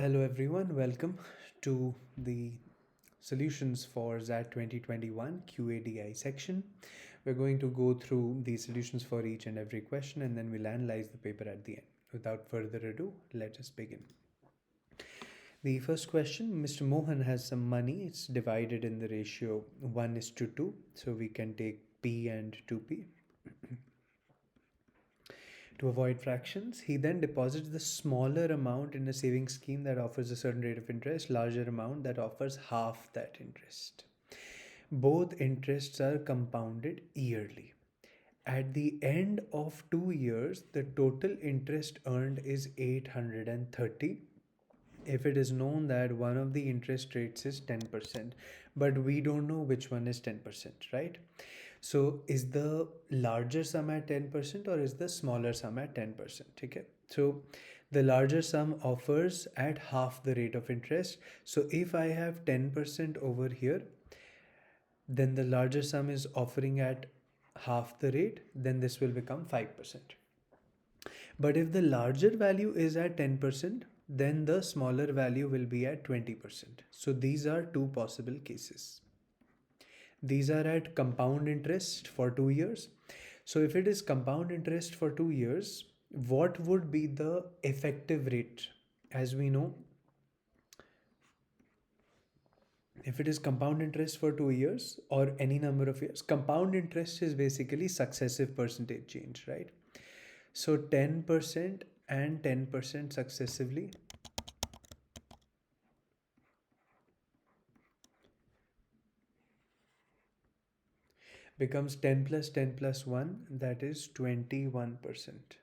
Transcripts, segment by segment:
Hello everyone, welcome to the solutions for XAT 2021 QADI section. We're going to go through the solutions for each and every question and then we'll analyze the paper at the end. Without further ado, let us begin. The first question, Mr. Mohan has some money. It's divided in the ratio 1:2. So we can take P and 2P. To avoid fractions, he then deposits the smaller amount in a savings scheme that offers a certain rate of interest, larger amount that offers half that interest. Both interests are compounded yearly. At the end of 2 years, the total interest earned is 830 if it is known that one of the interest rates is 10%, but we don't know which one is 10%, right? So is the larger sum at 10% or is the smaller sum at 10%? Okay. So the larger sum offers at half the rate of interest. So if I have 10% over here, then the larger sum is offering at half the rate, then this will become 5%. But if the larger value is at 10%, then the smaller value will be at 20%. So these are two possible cases. These are at compound interest for 2 years. So if it is compound interest for 2 years, what would be the effective rate? As we know, if it is compound interest for 2 years or any number of years, compound interest is basically successive percentage change, right? So 10% and 10% successively becomes 10 plus 10 plus 1, that is 21%.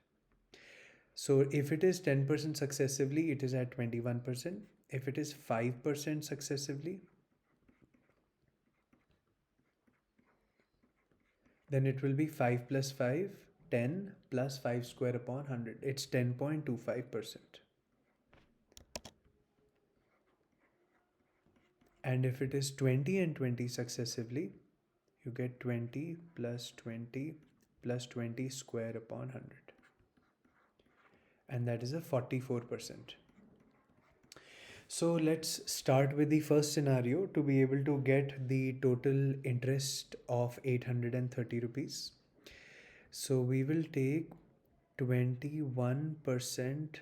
So if it is 10% successively, it is at 21%. If it is 5% successively, then it will be 5 plus 5, 10 plus 5 square upon 100. It's 10.25%. And if it is 20 and 20 successively, you get 20 plus 20 plus 20 square upon 100. And that is a 44%. So let's start with the first scenario to be able to get the total interest of 830 rupees. So we will take 21%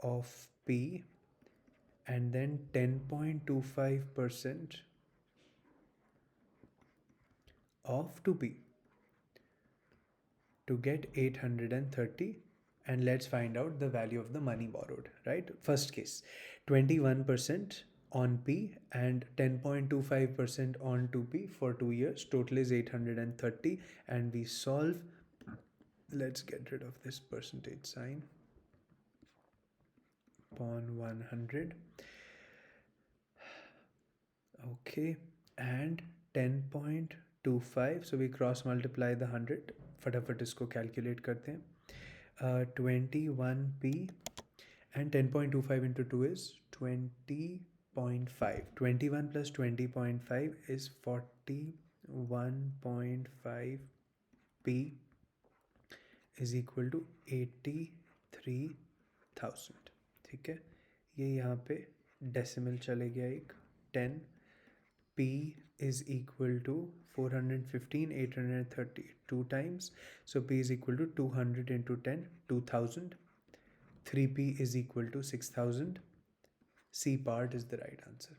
of P and then 10.25% of 2P to get 830, and let's find out the value of the money borrowed, right? First case, 21% on P and 10.25% on 2P for 2 years. Total is 830 and we solve. Let's get rid of this percentage sign upon 100. Okay, and 10.25, so we cross multiply the 100. फटाफट इसको calculate करते हैं. 21p and 10.25 into 2 is 20.5. 21 plus 20.5 is 41.5p is equal to 83,000. ठीक है, ये यहाँ पे decimal चले गया एक 10. P is equal to 415, 830, 2 times. So P is equal to 200 into 10, 2000. 3P is equal to 6000. C part is the right answer.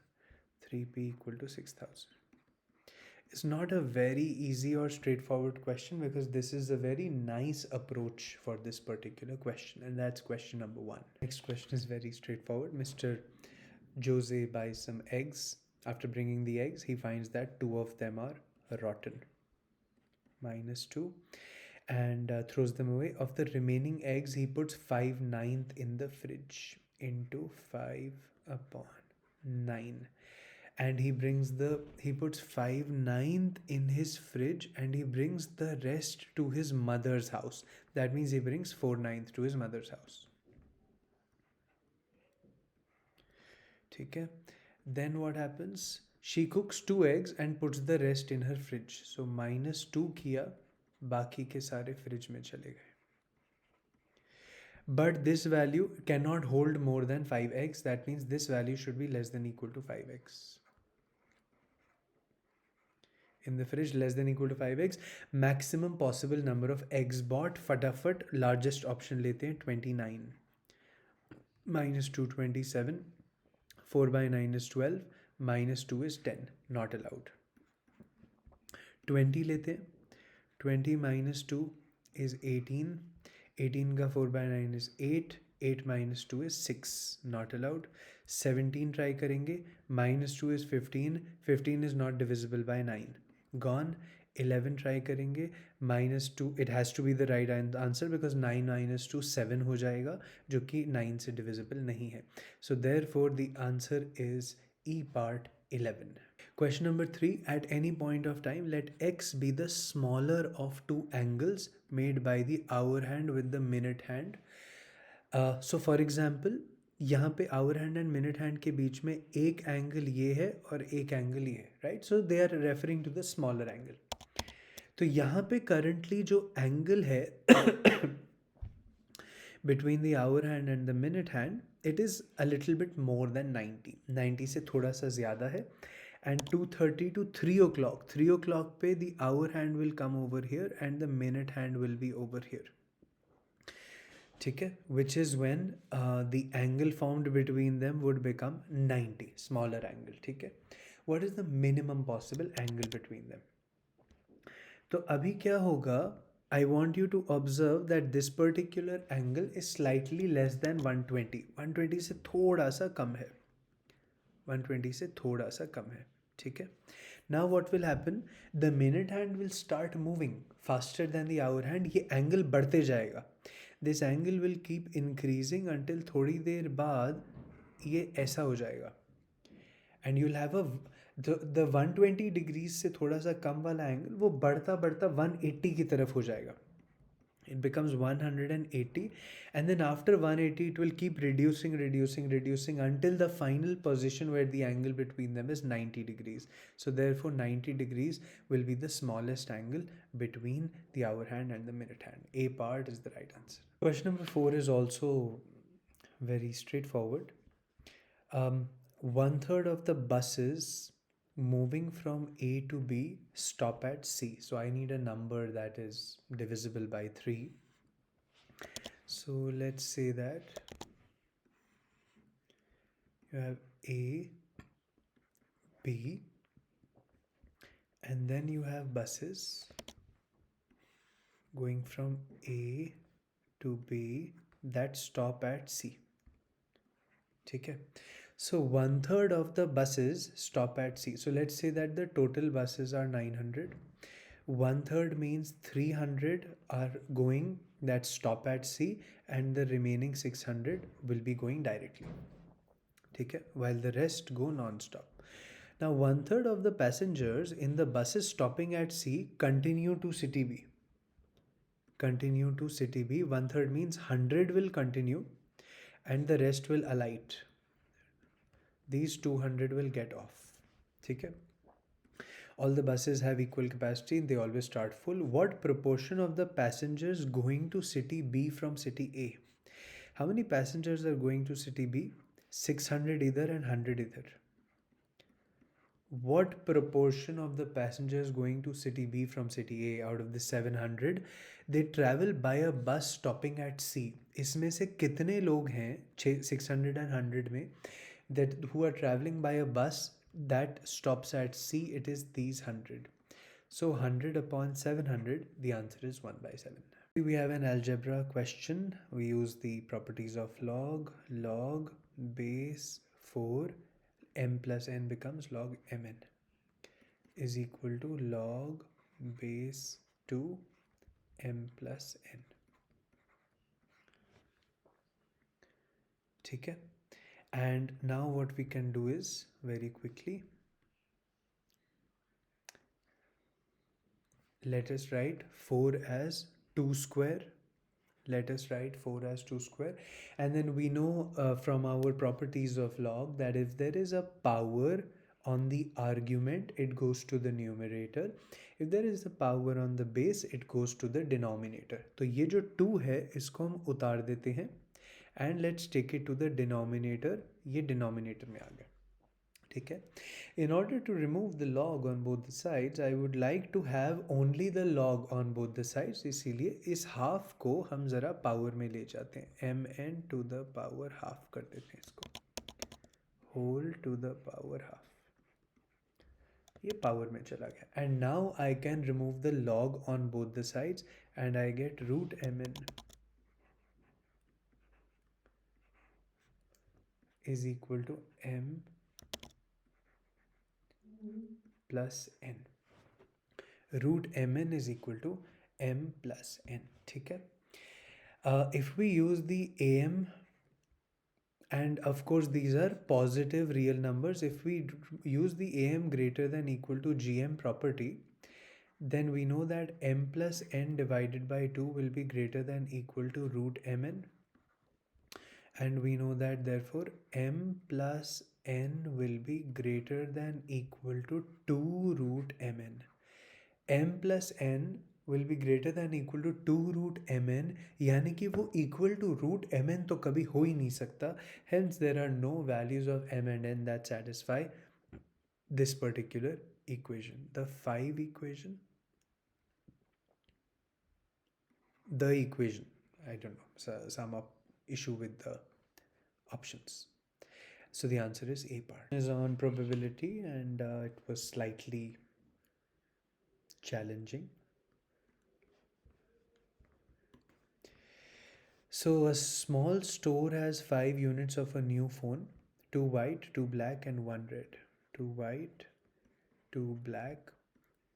3P equal to 6000. It's not a very easy or straightforward question because this is a very nice approach for this particular question, and that's question number 1. Next question is very straightforward. Mr. Jose buys some eggs. After bringing the eggs, he finds that 2 of them are rotten, -2, and throws them away. Of the remaining eggs, he puts 5/9 in the fridge into 5 upon 9. And he puts 5/9 in his fridge and he brings the rest to his mother's house. That means he brings 4/9 to his mother's house. Okay. Then what happens? She cooks 2 eggs and puts the rest in her fridge. So -2 किया, बाकी के सारे fridge में चले गए. but this value cannot hold more than 5x. That means this value should be less than equal to 5x. In the fridge, less than equal to 5x. Maximum possible number of eggs bought, फटाफट largest option लेते हैं 29 minus 2 27, 4 by 9 is 12, minus 2 is 10, not allowed. 20 लेते हैं, 20 minus 2 is 18, 18 का 4 by 9 is 8, 8 minus 2 is 6, not allowed. 17 try करेंगे, minus 2 is 15, 15 is not divisible by 9, gone. 11 try करेंगे, minus 2, it has to be the right answer because 9 minus 2 7 हो जाएगा, जो कि 9 से divisible नहीं है. So therefore the answer is E part 11. Question number 3. At any point of time, let x be the smaller of two angles made by the hour hand with the minute hand. So for example, यहाँ पे hour hand and minute hand के बीच में एक angle ये है और एक एंगल ये है, right. So they are referring to the smaller angle. तो यहाँ पे करंटली जो एंगल है between the hour hand and the minute hand, it is a little bit more than 90. 90 से थोड़ा सा ज़्यादा है. And 2:30 to 3 o'clock. 3 o'clock पे the hour hand will come over here and the minute hand will be over here. ठीक है, which is when the angle formed between them would become 90, smaller angle. ठीक है. What is the minimum possible angle between them? तो अभी क्या होगा, I want you to observe that this particular angle is slightly less than 120. 120 से थोड़ा सा कम है, 120 से थोड़ा सा कम है. ठीक है. Now what will happen? The minute hand will start moving faster than the hour hand. ये angle बढ़ते जाएगा. This angle will keep increasing until थोड़ी देर बाद ये ऐसा हो जाएगा. And you'll have the 120 degrees से थोड़ा सा कम वाला एंगल वो बढ़ता बढ़ता 180 की तरफ हो जाएगा. It becomes 180 and then after 180 it will keep reducing until the final position where the angle between them is 90 degrees. So therefore 90 degrees will be the smallest angle between the hour hand and the minute hand. A part is the right answer. Question number 4 is also very straightforward. 1/3 of the buses moving from A to B stop at C. So I need a number that is divisible by 3. So let's say that you have A, B, and then you have buses going from A to B that stop at C. ठीक है. So 1/3 of the buses stop at C. So let's say that the total buses are 900. 1/3 means 300 are going that stop at C and the remaining 600 will be going directly. ठीक है. While the rest go non-stop. Now 1/3 of the passengers in the buses stopping at C continue to city B. Continue to city B. 1/3 means 100 will continue and the rest will alight. These 200 will get off. ठीक है. All the buses have equal capacity. They always start full. What proportion of the passengers going to city B from city A? How many passengers are going to city B? 600 either and 100 either. What proportion of the passengers going to city B from city A out of the 700? They travel by a bus stopping at C. इसमें से कितने लोग हैं 600 and 100 में that who are traveling by a bus that stops at C? It is these 100. So 100 upon 700, the answer is 1 by 7. We have an algebra question. We use the properties of log. Log base 4 m plus n becomes log mn is equal to log base 2 m plus n. ठीक है. And now what we can do is very quickly let us write 4 as 2 square. Let us write 4 as 2 square, and then we know from our properties of log that if there is a power on the argument, it goes to the numerator. If there is a power on the base, it goes to the denominator. तो ये जो 2 है इसको हम उतार देते हैं and let's take it to the denominator. ये denominator में आ गया, ठीक है. In order to remove the log on both the sides, I would like to have only the log on both the sides. इसीलिए इस हाफ को हम ज़रा पावर में ले जाते हैं, mn to the power half कर देते हैं इसको, whole to the power half. ये पावर में चला गया and now I can remove the log on both the sides and I get root M N is equal to m plus n. Root mn is equal to m plus n. ठीक है. If we use the am, and of course these are positive real numbers, if we use the am greater than equal to gm property, then we know that m plus n divided by 2 will be greater than equal to root mn. And we know that therefore m plus n will be greater than equal to 2 root mn. m plus n will be greater than equal to 2 root mn, यानी कि वो equal to root mn तो कभी हो ही नहीं सकता. Hence there are no values of m and n that satisfy this particular equation. The equation, I don't know, so some issue with the options. So the answer is A part. Is on probability and it was slightly challenging. So a small store has 5 units of a new phone, 2 white, 2 black and 1 red. 2 white, 2 black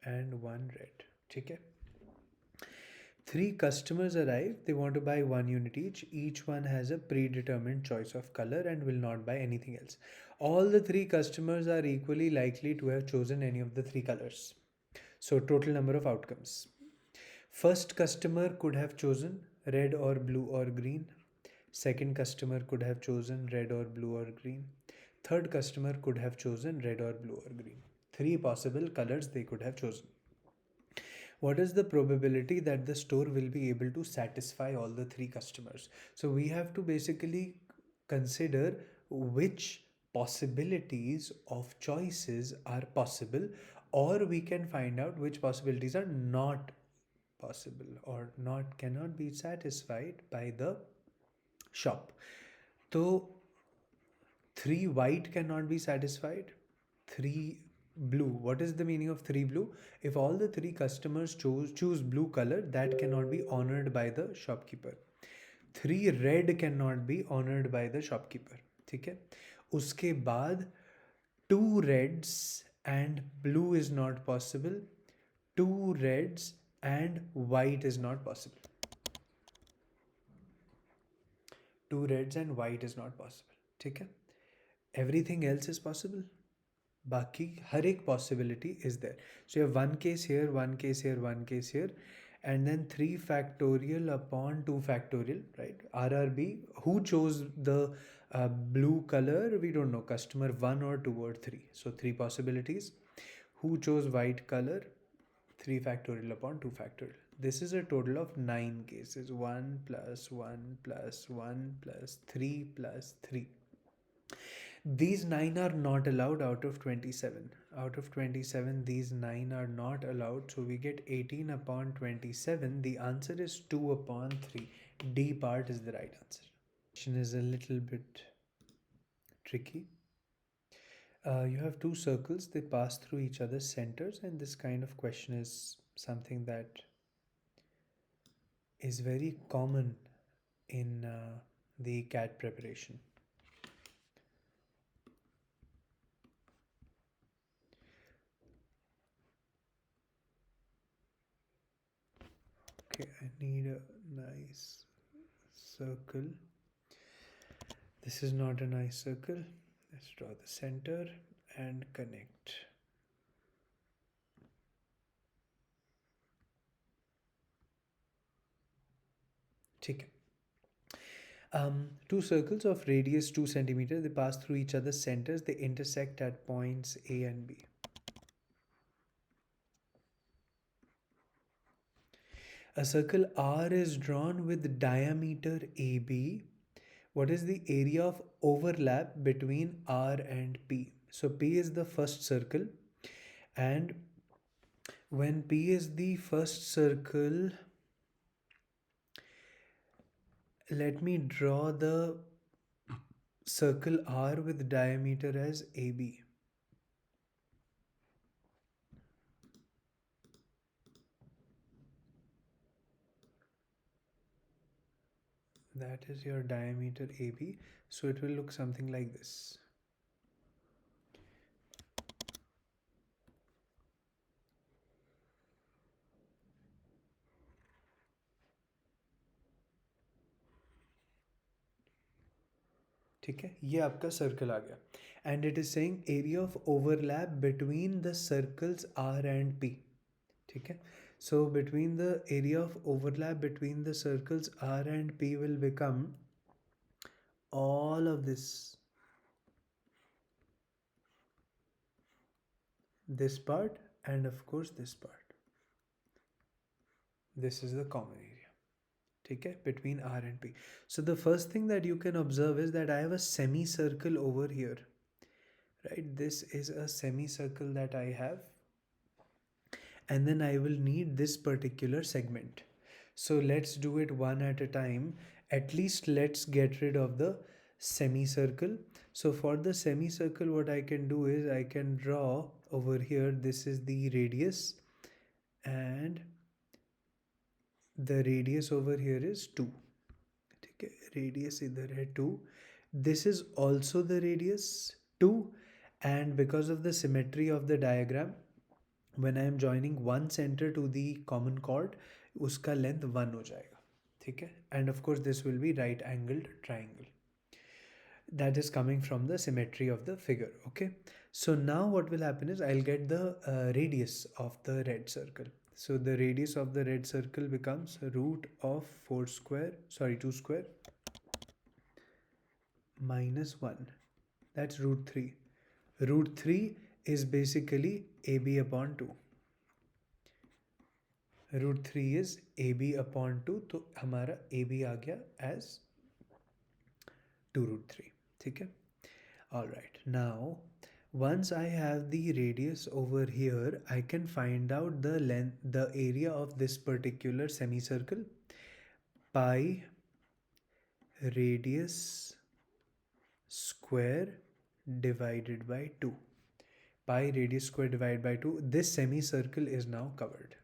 and 1 red. ठीक है. 3 customers arrive, they want to buy 1 unit each. Each one has a predetermined choice of color and will not buy anything else. All the 3 customers are equally likely to have chosen any of the 3 colors. So total number of outcomes. First customer could have chosen red or blue or green. Second customer could have chosen red or blue or green. Third customer could have chosen red or blue or green. 3 possible colors they could have chosen. What is the probability that the store will be able to satisfy all the 3 customers? So we have to basically consider which possibilities of choices are possible, or we can find out which possibilities are not possible or cannot be satisfied by the shop. So 3 white cannot be satisfied, 3 blue. What is the meaning of 3 blue? If all the 3 customers choose blue color, that cannot be honored by the shopkeeper. 3 red cannot be honored by the shopkeeper. ठीक है. उसके बाद 2 reds and blue is not possible. 2 reds and white is not possible. 2 reds and white is not possible. ठीक है. Everything else is possible. बाकी हर एक possibility is there. So you have 1 case here, 1 case here, 1 case here, and then 3 factorial upon 2 factorial, right? RRB, who chose the blue color? We don't know. Customer 1 or 2 or 3. So 3 possibilities. Who chose white color? 3 factorial upon 2 factorial. This is a total of 9 cases. 1 plus 1 plus 1 plus 3 plus 3. These 9 are not allowed out of 27. Out of 27, these 9 are not allowed. So we get 18 upon 27. The answer is 2 upon 3. D part is the right answer. Question is a little bit tricky. You have 2 circles. They pass through each other's centers. And this kind of question is something that is very common in the CAT preparation. Okay, I need a nice circle. This is not a nice circle. Let's draw the center and connect. ठीक है. Two circles of radius 2 centimeter, they pass through each other's centers, they intersect at points A and B. A circle R is drawn with diameter AB. What is the area of overlap between R and P? So P is the first circle, and when P is the first circle, let me draw the circle R with diameter as AB. That is your diameter AB. So it will look something like this. ठीक है, ये आपका circle आ गया. And it is saying area of overlap between the circles R and P. ठीक है. So between the area of overlap between the circles R and P will become all of this part, and of course this part. This is the common area. ठीक है, between R and P. So the first thing that you can observe is that I have a semicircle over here. Right, this is a semicircle that I have, and then I will need this particular segment. So let's do it one at a time. At least let's get rid of the semicircle. So for the semicircle, what I can do is I can draw over here, this is the radius, and the radius over here is 2. Okay, radius idhar hai 2. This is also the radius 2, and because of the symmetry of the diagram, when I am joining one center to the common chord, उसका length 1 हो जाएगा. ठीक है, and of course this will be right angled triangle. That is coming from the symmetry of the figure. Okay, so now what will happen is I'll get the radius of the red circle. So the radius of the red circle becomes root of 4 square, sorry 2 square minus 1. That's root 3. Root 3 is basically AB upon 2. Root 3 is AB upon 2. तो हमारा AB आ गया as 2 root 3. ठीक है. Alright, now once I have the radius over here, I can find out the length, the area of this particular semicircle. Pi radius square divided by 2. Pi radius square divided by 2. This semicircle is now covered,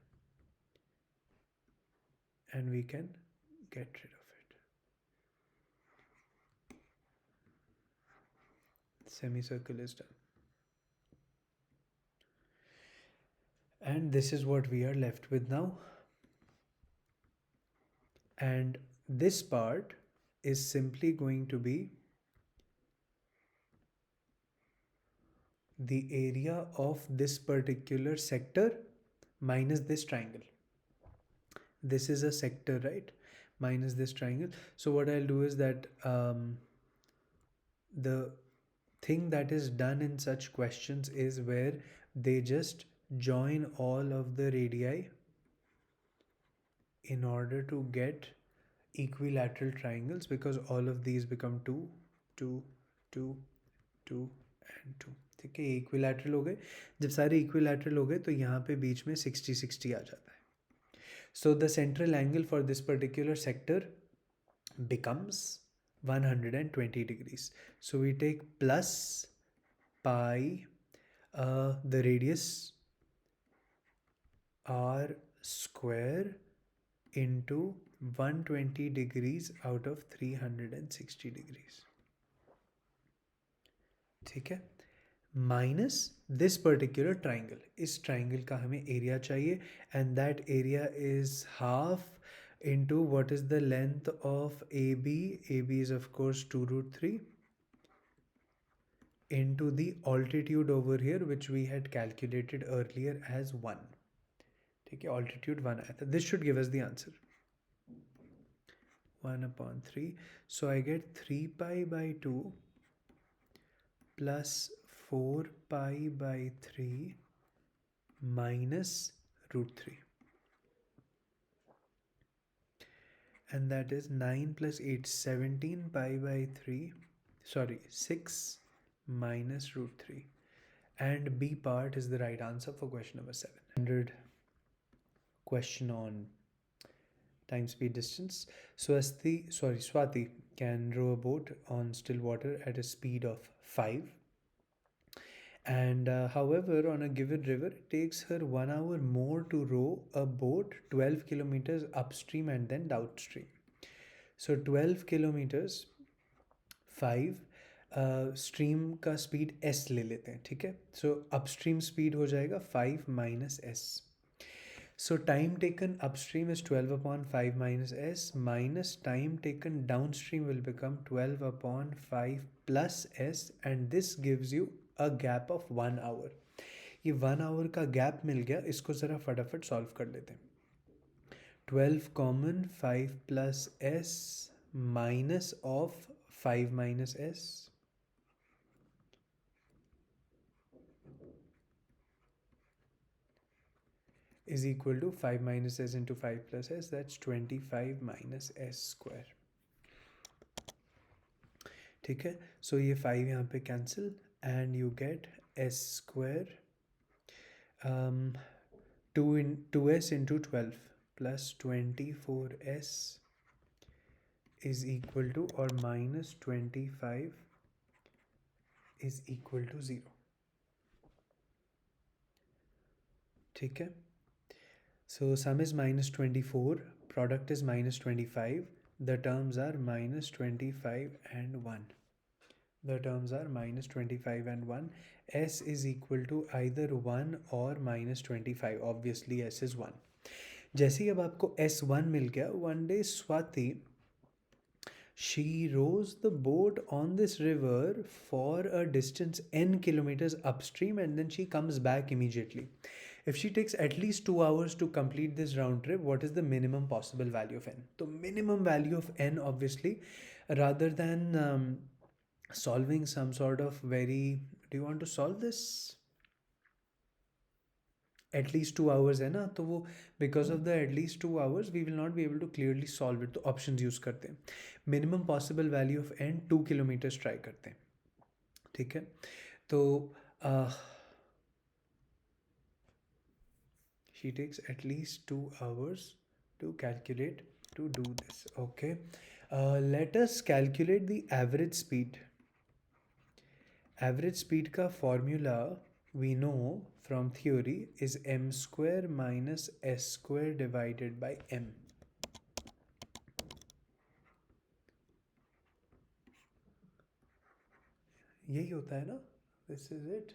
and we can get rid of it. Semicircle is done. And this is what we are left with now. And this part is simply going to be the area of this particular sector minus this triangle. This is a sector, right? Minus this triangle. So what I'll do is that the thing that is done in such questions is where they just join all of the radii in order to get equilateral triangles, because all of these become 2, 2, 2, 2 and 2. ठीक है, equilateral हो गए. जब सारे equilateral हो गए तो यहाँ पे बीच में 60 60 आ जाता है. So the central angle for this particular sector becomes 120 degrees. So we take plus pi, the radius r square into 120 degrees out of 360 degrees. ठीक है, minus this particular triangle. इस triangle का हमें area चाहिए, and that area is half into what is the length of AB. AB is of course 2 root 3 into the altitude over here, which we had calculated earlier as 1. ठीक है, altitude 1 आया था. This should give us the answer. 1 upon 3. So I get 3 pi by 2 plus 4 pi by 3 minus root 3. And that is 9 plus 8, 17 pi by 3. Sorry, 6 minus root 3. And B part is the right answer for question number 7. 100 question on time, speed, distance. So Swati can row a boat on still water at a speed of 5. And however, on a given river, it takes her 1 hour more to row a boat 12 kilometers upstream and then downstream. So 12 kilometers 5 stream का speed s ले लेते हैं, ठीक है. सो upstream speed हो जाएगा 5 minus s. So time taken upstream is 12 upon 5 minus s minus time taken downstream will become 12 upon 5 plus s, and this gives you a gap of 1 hour. ये 1 hour का gap मिल गया, इसको ज़रा फटाफट solve कर लेते हैं. 12 common 5 plus s minus of 5 minus s is equal to 5 minus s into 5 plus s. That's 25 minus s square. ठीक है. So ये 5 यहाँ पे cancel and you get s square 2s into 12 plus 24s is equal to or minus 25 is equal to 0. ठीक है. So sum is minus 24, product is minus 25, the terms are minus 25 and 1. The terms are minus 25 and 1. S is equal to either 1 or minus 25. Obviously S is 1. जैसे ही अब आपको S1 मिल गया, one day Swati, she rows the boat on this river for a distance n kilometers upstream and then she comes back immediately. If she takes at least 2 hours to complete this round trip, what is the minimum possible value of n? So minimum value of n, obviously, rather than solving some sort of very, do you want to solve this? At least 2 hours है ना, तो वो because of the at least 2 hours we will not be able to clearly solve it. तो options use करते हैं. Minimum possible value of n 2 kilometers try करते हैं. ठीक है. तो she takes at least 2 hours to calculate to do this. Okay. Let us calculate the average speed. Average speed का formula we know from theory is m square minus s square divided by m. यही होता है ना? This is it.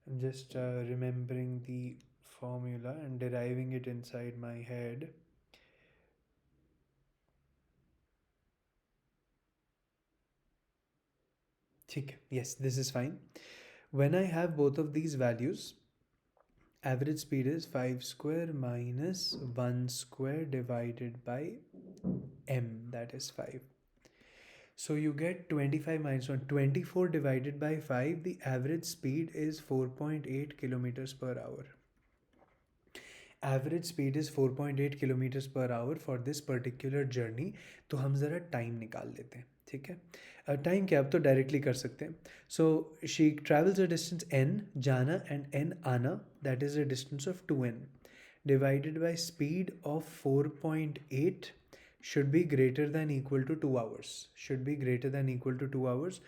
I'm just remembering the formula and deriving it inside my head. Yes, this is fine. When I have both of these values, average speed is 5 square minus 1 square divided by m, that is 5. So you get 25 minus 1, 24 divided by 5, the average speed is 4.8 kilometers per hour. Average speed is 4.8 kilometers per hour for this particular journey. तो हम ज़रा time निकाल लेते हैं, ठीक है. Time क्या, अब तो डायरेक्टली कर सकते हैं. So she travels a distance n जाना एंड n आना, that is a distance of 2n divided by speed of 4.8 should be greater than equal to 2 hours. Should be greater than equal to 2 hours.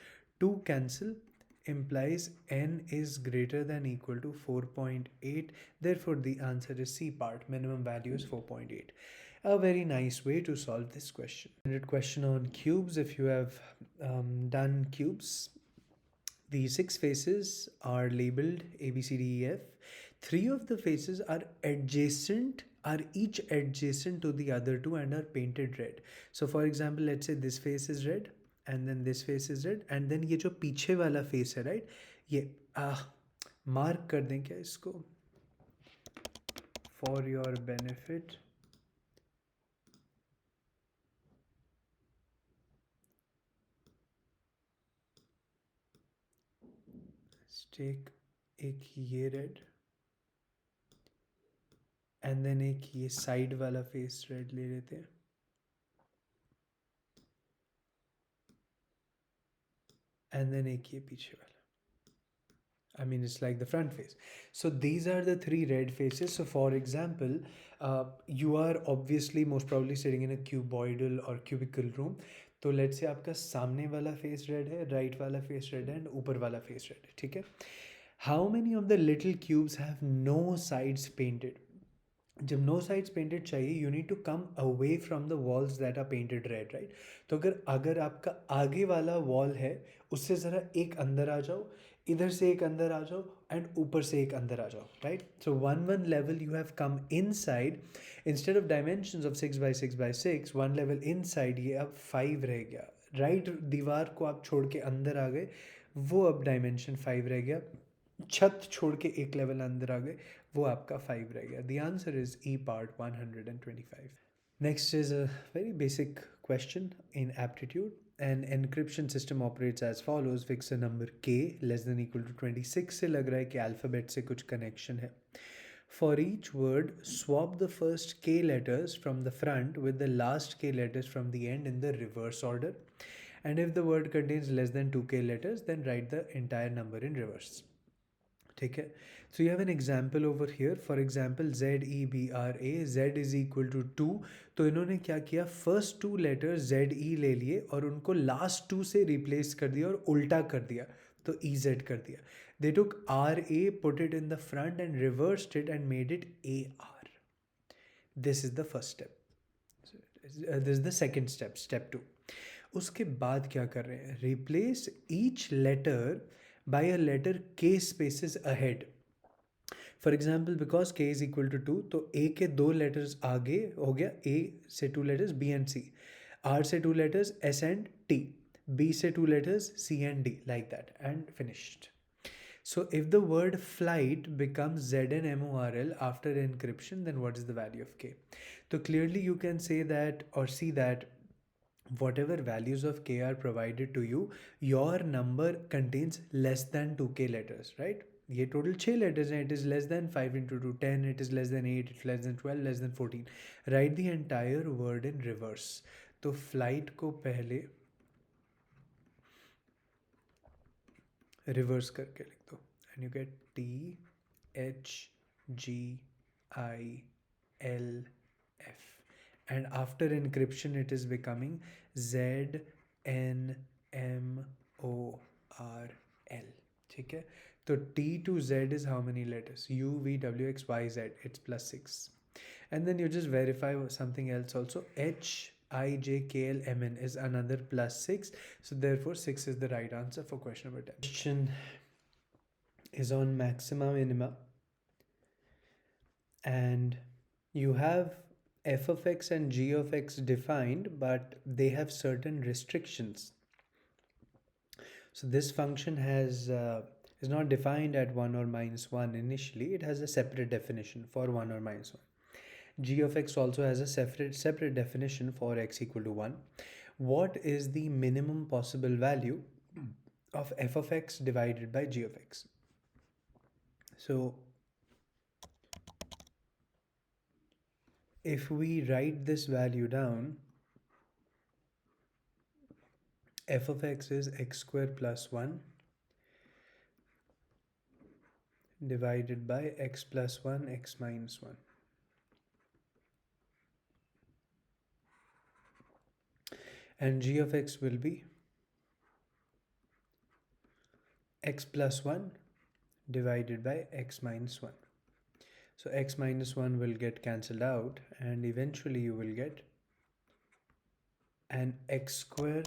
2 cancel implies n is greater than equal to 4.8. Therefore, the answer is C part. Minimum value is 4.8. A very nice way to solve this question. Question on cubes. If you have done cubes, the 6 faces are labeled A, B, C, D, E, F. 3 of the faces are each adjacent to the other 2 and are painted red. So for example, let's say this face is red and then this face is red, and then ये जो पीछे वाला face है, right, ये mark कर दें क्या इसको for your benefit. Let's take एक ये red and then एक ये side वाला face red ले लेते हैं, and then एक ये पीछे वाला. I mean, it's like the front face. So these are the three red faces. So for example, you are obviously most probably sitting in a cuboidal or cubicle room. तो let's say आपका सामने वाला face red है, right वाला face red है, and ऊपर वाला face red है, ठीक है? How many of the little cubes have no sides painted? जब नो साइड्स पेंटेड चाहिए, you need to come away from the walls that are painted red, right? तो अगर अगर आपका आगे वाला वॉल है, उससे ज़रा एक अंदर आ जाओ, इधर से एक अंदर आ जाओ, एंड ऊपर से एक अंदर आ जाओ, right? So one level you have come in side, instead of dimension of 6 by 6 by 6, one level in side ये अब 5 रह गया, राइट? दीवार को आप छोड़ के अंदर आ गए, वो अब डायमेंशन 5 रह गया. छत छोड़ के एक लेवल अंदर आ गए, वो आपका 5 रह गया. The answer is E part 125. Next is a very basic question in aptitude. An encryption system operates as follows. Fix a number k less than equal to 26. से लग रहा है कि अल्फ़ाबेट से कुछ कनेक्शन है. For each word, swap the first k letters from the front with the last k letters from the end in the reverse order. And if the word contains less than 2k letters, then write the entire number in reverse. ठीक है? So you have an example over here. For example, ZEBRA, Z is equal to 2. तो इन्होंने क्या किया, first to letter ZE ले लिए और उनको लास्ट टू से रिप्लेस कर दिया और उल्टा कर दिया, तो EZ कर दिया. They took RA, put it in the front and reversed it and made it AR. This is the first step. This is the second step, step 2. उसके बाद क्या कर रहे हैं, replace each letter by a letter k spaces ahead. For example, because k is equal to 2, तो a के दो letters आगे हो गया, a से 2 letters b and c, r से 2 letters s and t, b से 2 letters c and d, like that, and finished. So if the word flight becomes ZNMORL after encryption, then what is the value of k? So clearly you can say that or see that whatever values of k are provided to you, your number contains less than 2k letters, right? ये total 6 letters हैं. It is less than 5 into 2 10, it is less than 8, it less than 12, less than 14. Right the entire word in reverse. तो flight को पहले reverse करके लिख दो, and you gate THGILF. And after encryption it is becoming ZNMORL. ठीक है? तो T to Z is how many letters? U, V, W, X, Y, Z. It's plus 6. And then you just verify something else also. H, I, J, K, L, M, N is another plus 6. So therefore 6 is the right answer for question number 10. Question is on maxima minima. And you have f of x and g of x defined, but they have certain restrictions. So this function has is not defined at 1 or minus 1 initially. It has a separate definition for 1 or minus 1. G of x also has a separate definition for x equal to 1. What is the minimum possible value of f of x divided by g of x? So if we write this value down, f of x is x square plus 1 divided by x plus 1, x minus 1. And g of x will be x plus 1 divided by x minus 1. So x minus 1 will get cancelled out, and eventually you will get an x square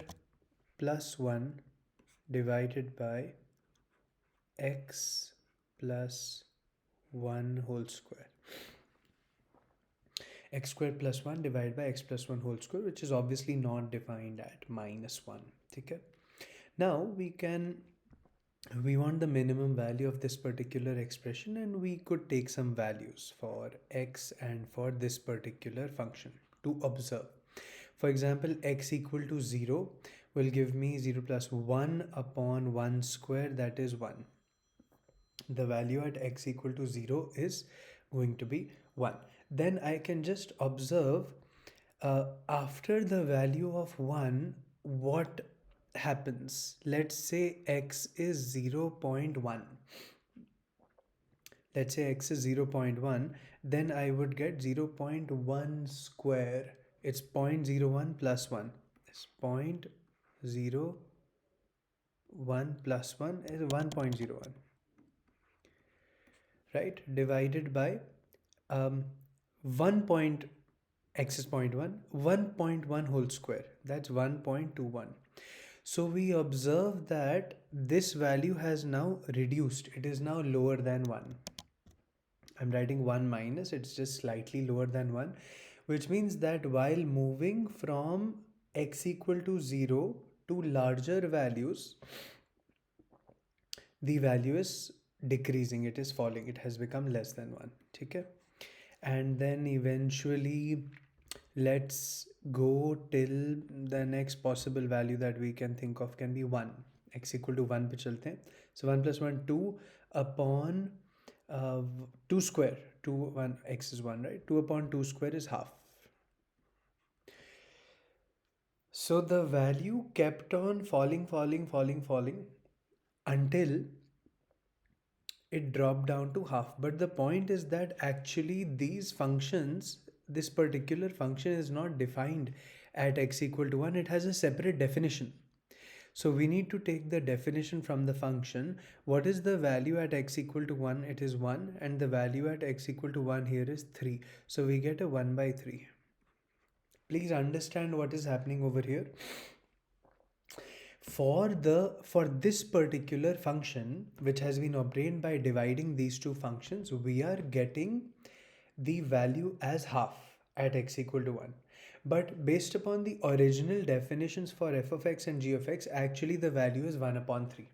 plus 1 divided by x plus 1 whole square. X square plus 1 divided by x plus 1 whole square, which is obviously not defined at minus 1. ठीक है. Now we want the minimum value of this particular expression, and we could take some values for x and for this particular function to observe. For example, x equal to 0 will give me 0 plus 1 upon 1 square, that is 1. The value at x equal to 0 is going to be 1. Then I can just observe after the value of 1 what happens. Let's say x is 0.1. Let's say x is 0.1, then I would get 0.1 square. It's 0.01 plus 1. It's 0.01 plus 1 is 1.01, right? Divided by 1 point, x is 0.1, 1.1 whole square, that's 1.21. So we observe that this value has now reduced. It is now lower than 1. I'm writing 1 minus, it's just slightly lower than 1, which means that while moving from x equal to 0 to larger values, the value is decreasing, it is falling, it has become less than 1. Okay? And then eventually let's go till the next possible value that we can think of can be 1. X equal to 1 पे चलते हैं. So 1 plus 1 2 upon 2 square. 2 1 x is 1, right? 2 upon 2 square is half. So the value kept on falling until it dropped down to half. But the point is that actually these functions, this particular function is not defined at x equal to 1. It has a separate definition. So we need to take the definition from the function. What is the value at x equal to 1? It is 1, and the value at x equal to 1 here is 3. So we get a 1 by 3. Please understand what is happening over here. For this particular function, which has been obtained by dividing these two functions, we are getting the value as half at x equal to 1. But based upon the original definitions for f of x and g of x, actually the value is 1 upon 3.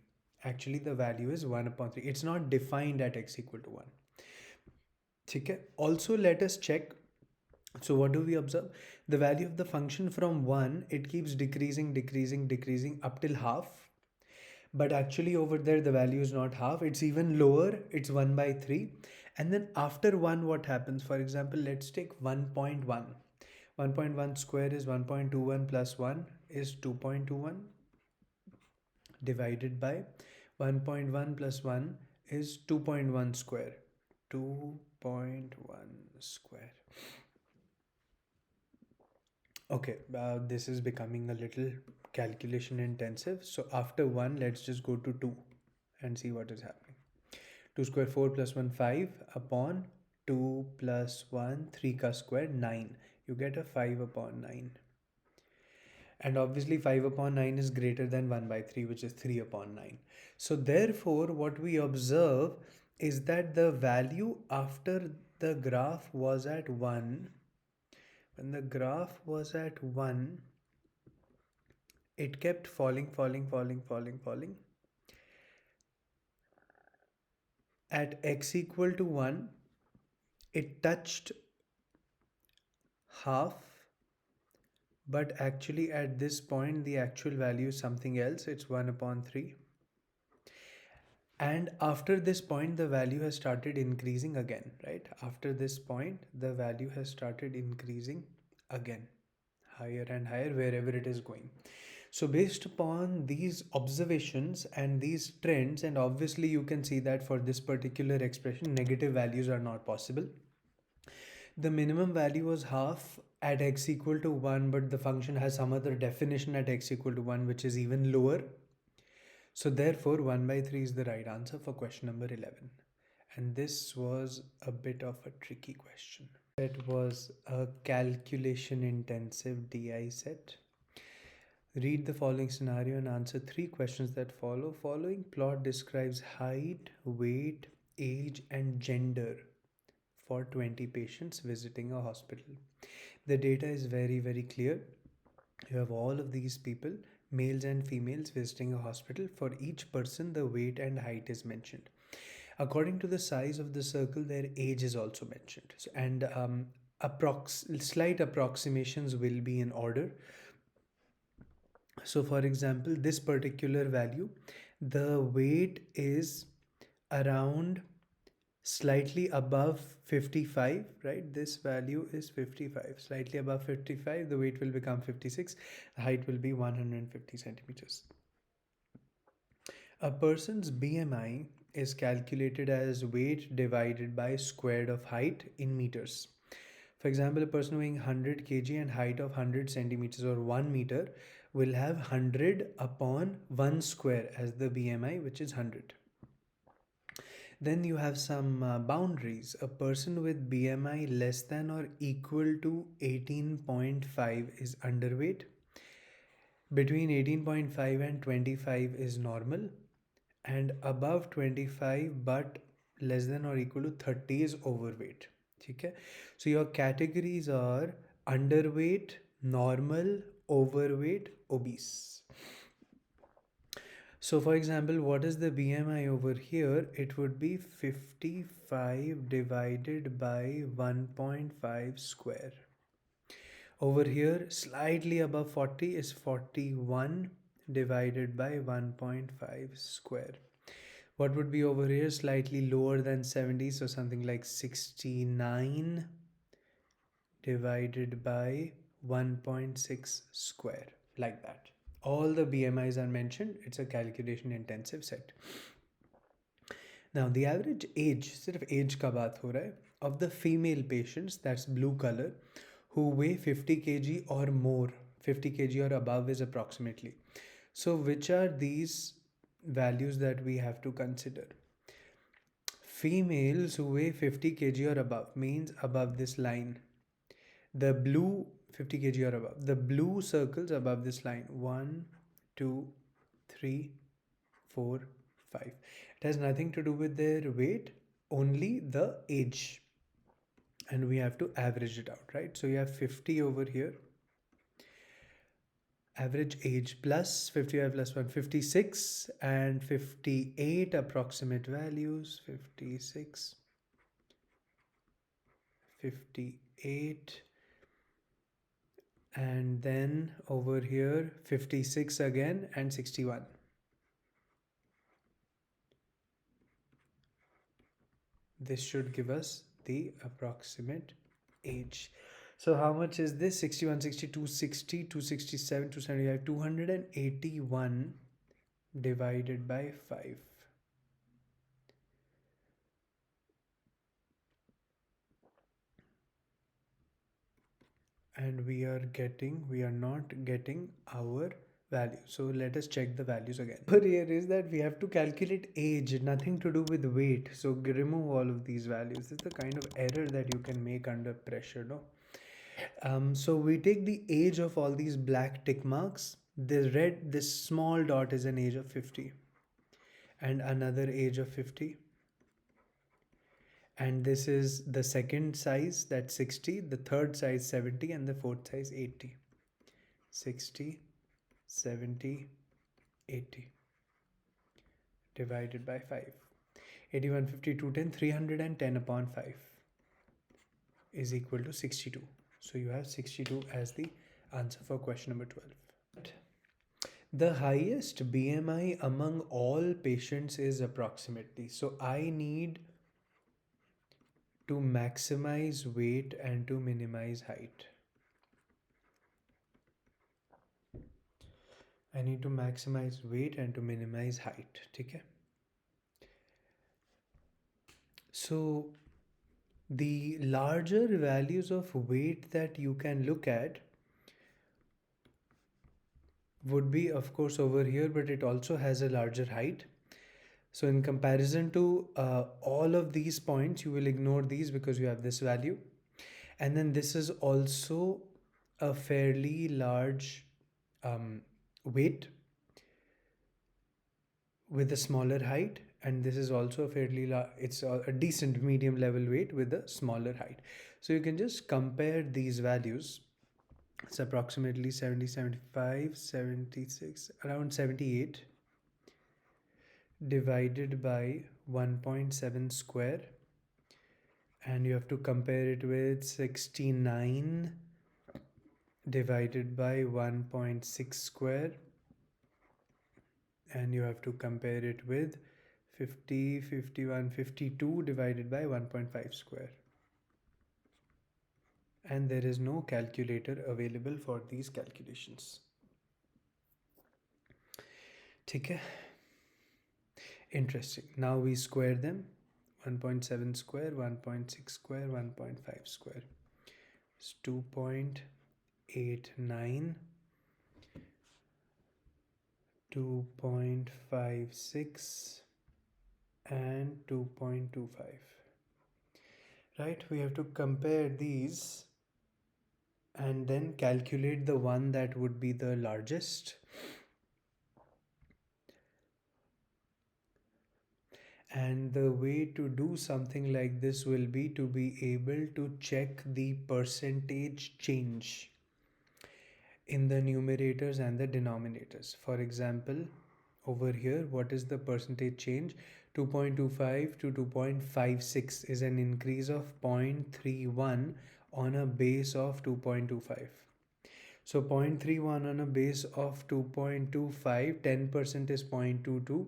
Actually the value is 1 upon 3. It's not defined at x equal to 1. Okay? Also, let us check. So what do we observe? The value of the function from 1, it keeps decreasing up till half. But actually over there the value is not half, it's even lower, it's 1 by 3. And then after 1, what happens? For example, let's take 1.1. 1.1 square is 1.21 plus 1 is 2.21, divided by 1.1 plus 1 is 2.1 square. 2.1 square. Okay, this is becoming a little calculation intensive. So after 1, let's just go to 2 and see what is happening. 2 square 4 plus 1 5 upon 2 plus 1 3 ka square 9. You get a 5 upon 9. And obviously 5 upon 9 is greater than 1 by 3, which is 3 upon 9. So therefore what we observe is that the value after the graph was at 1, when the graph was at 1, it kept falling. At x equal to 1, it touched half, but actually at this point the actual value is something else. It's 1 upon 3. And after this point the value has started increasing again, right? After this point the value has started increasing again, higher and higher wherever it is going. So based upon these observations and these trends, and obviously you can see that for this particular expression negative values are not possible. The minimum value was half at x equal to 1, but the function has some other definition at x equal to 1 which is even lower. So therefore 1 by 3 is the right answer for question number 11. And this was a bit of a tricky question. It was a calculation intensive DI set. Read the following scenario and answer 3 questions that follow. Following plot describes height, weight, age and gender for 20 patients visiting a hospital. The data is very clear. You have all of these people males and females visiting a hospital. For each person, the weight and height is mentioned. According to the size of the circle, their age is also mentioned. So, and slight approximations will be in order. So, for example, this particular value, the weight is around slightly above 55, right? This value is 55, slightly above 55, the weight will become 56, the height will be 150 centimeters. A person's BMI is calculated as weight divided by squared of height in meters. For example, a person weighing 100 kg and height of 100 centimeters or 1 meter will have 100 upon 1 square as the BMI, which is 100. Then you have some boundaries. A person with BMI less than or equal to 18.5 is underweight. Between 18.5 and 25 is normal. And above 25 but less than or equal to 30 is overweight. Okay? So your categories are underweight, normal, overweight, obese. So for example, what is the BMI over here? It would be 55 divided by 1.5 square. Over here, slightly above 40 is 41 divided by 1.5 square. What would be over here? Slightly lower than 70, so something like 69 divided by 1.6 square, like that. All the BMIs are mentioned. It's a calculation intensive set. Now the average age, सिर्फ age का बात हो रहा है, of the female patients, that's blue color, who weigh 50 kg or more, 50 kg or above is approximately. So which are these values that we have to consider? Females who weigh 50 kg or above means above this line. The blue 50 kg or above. The blue circles above this line. 1, 2, 3, 4, 5. It has nothing to do with their weight, only the age. And we have to average it out, right? So you have 50 over here. Average age plus 55 plus 1, 56 and 58 approximate values. 56, 58. And then over here 56 again and 61. This should give us the approximate age. So how much is this? 61, 62, 60, 267, 275, 281 divided by 5. And we are not getting our value. So let us check the values again. But here is that we have to calculate age, nothing to do with weight. So remove all of these values. This is the kind of error that you can make under pressure, no? So we take the age of all these black tick marks. This small dot is an age of 50. And another age of 50. And this is the second size, that's 60, the third size 70, and the fourth size 80. 60, 70, 80 divided by 5. 81, 50, 210, 310 upon 5 is equal to 62. So you have 62 as the answer for question number 12. The highest BMI among all patients is approximately. So I need to maximize weight and to minimize height. I need to maximize weight and to minimize height. Okay? So the larger values of weight that you can look at would be, of course, over here, but it also has a larger height. So in comparison to all of these points, you will ignore these because you have this value. And then this is also a fairly large weight with a smaller height. And this is also a fairly large, it's a decent medium level weight with a smaller height. So you can just compare these values It's approximately 70, 75, 76, around 78 divided by 1.7 square, and you have to compare it with 69 divided by 1.6 square, and you have to compare it with 50, 51, 52 divided by 1.5 square, and there is no calculator available for these calculations. ठीक है, interesting. Now we square them. 1.7 square, 1.6 square, 1.5 square. It's 2.89, 2.56 and 2.25. Right, we have to compare these and then calculate the one that would be the largest. And the way to do something like this will be to be able to check the percentage change in the numerators and the denominators. For example, over here, what is the percentage change? 2.25 to 2.56 is an increase of 0.31 on a base of 2.25. So 0.31 on a base of 2.25, 10% is 0.22,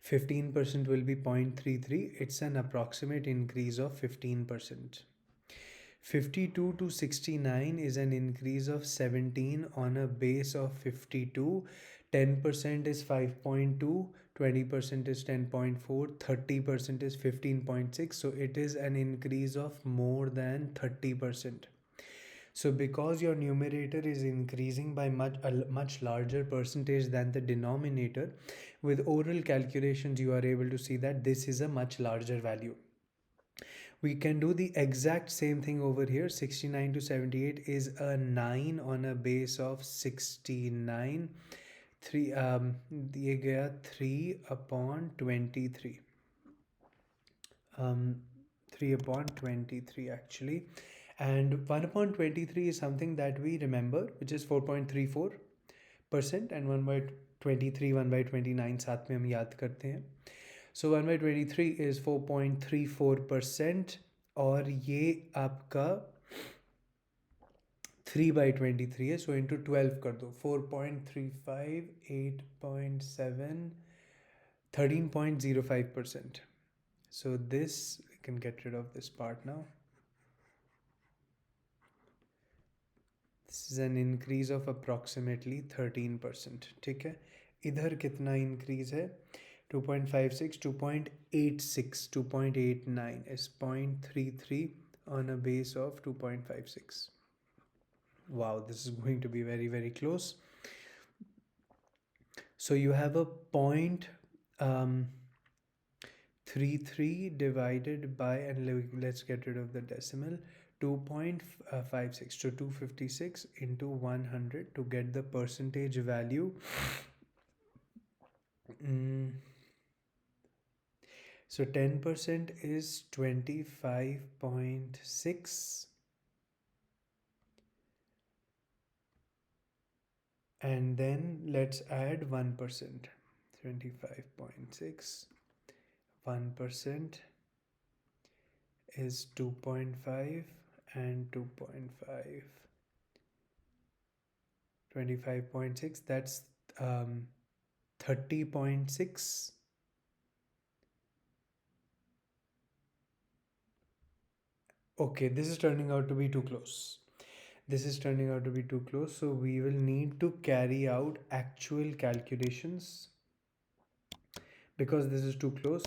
15% will be 0.33. It's an approximate increase of 15%. 52 to 69 is an increase of 17 on a base of 52. 10% is 5.2, 20% is 10.4, 30% is 15.6. So it is an increase of more than 30%. So because your numerator is increasing by a much larger percentage than the denominator, with oral calculations you are able to see that this is a much larger value. We can do the exact same thing over here. 69 to 78 is a 9 on a base of 69. 3 दिए गया 3/23. 3/23 actually, and 1/23 is something that we remember, which is 4.34%, and 1/23 1/29 साथ में हम याद करते हैं. So 1/23 is 4.34%, और ये आपका 3/23 है. So into 12 कर दो. 4.35, 8.7, 13.05%. So this, I can get rid of this part now. This is an increase of approximately 13%. ठीक है, इधर कितना increase है? 2.56, 2.86, 2.89 is 0.33 on a base of 2.56. Wow, this is going to be very, very close. So you have a 0.33 divided by, and let's get rid of the decimal, 2.56, so 256 into 100 to get the percentage value. So 10% is 25.6, and then let's add 1%. 25.6, 1% is 2.5, and 2.5, 25.6, that's 30.6. Okay, this is turning out to be too close. This is turning out to be too close. So we will need to carry out actual calculations, because this is too close.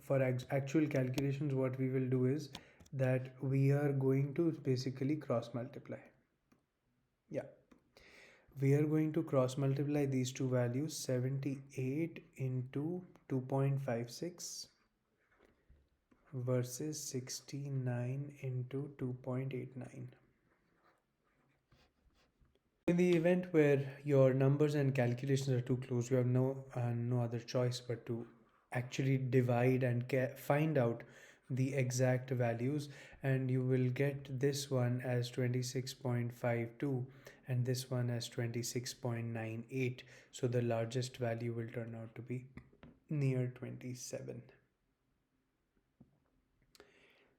For actual calculations, what we will do is that we are going to basically cross multiply. Yeah, we are going to cross multiply these two values. 78 into 2.56 versus 69 into 2.89. In the event where your numbers and calculations are too close, you have no other choice but to actually divide and find out the exact values, and you will get this one as 26.52 and this one as 26.98. So the largest value will turn out to be near 27.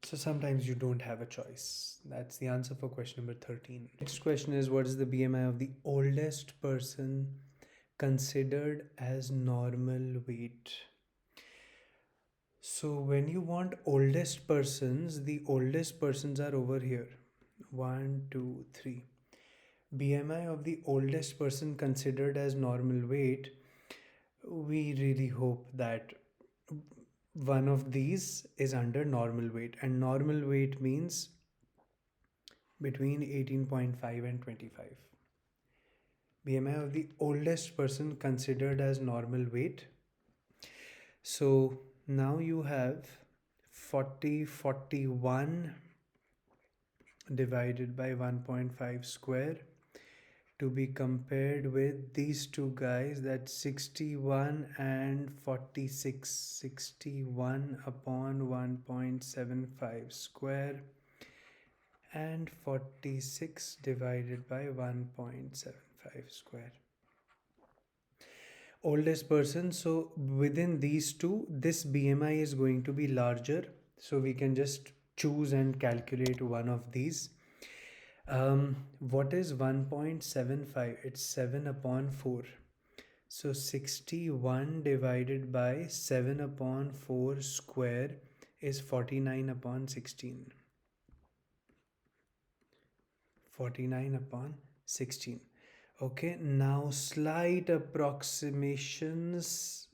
So sometimes you don't have a choice. That's the answer for question number 13. Next question is, what is the BMI of the oldest person considered as normal weight? So when you want oldest persons, the oldest persons are over here. 1, 2, 3. BMI of the oldest person considered as normal weight. We really hope that one of these is under normal weight, and normal weight means between 18.5 and 25. BMI of the oldest person considered as normal weight. So now you have 41 divided by 1.5 square to be compared with these two guys, that's 61 and 46. 61 upon 1.75 square and 46 divided by 1.75 square. Oldest person, so within these two, this BMI is going to be larger, so we can just choose and calculate one of these. What is 1.75? It's 7 upon 4. So 61 divided by 7 upon 4 square is 49 upon 16. 49 upon 16. Okay, now slight approximations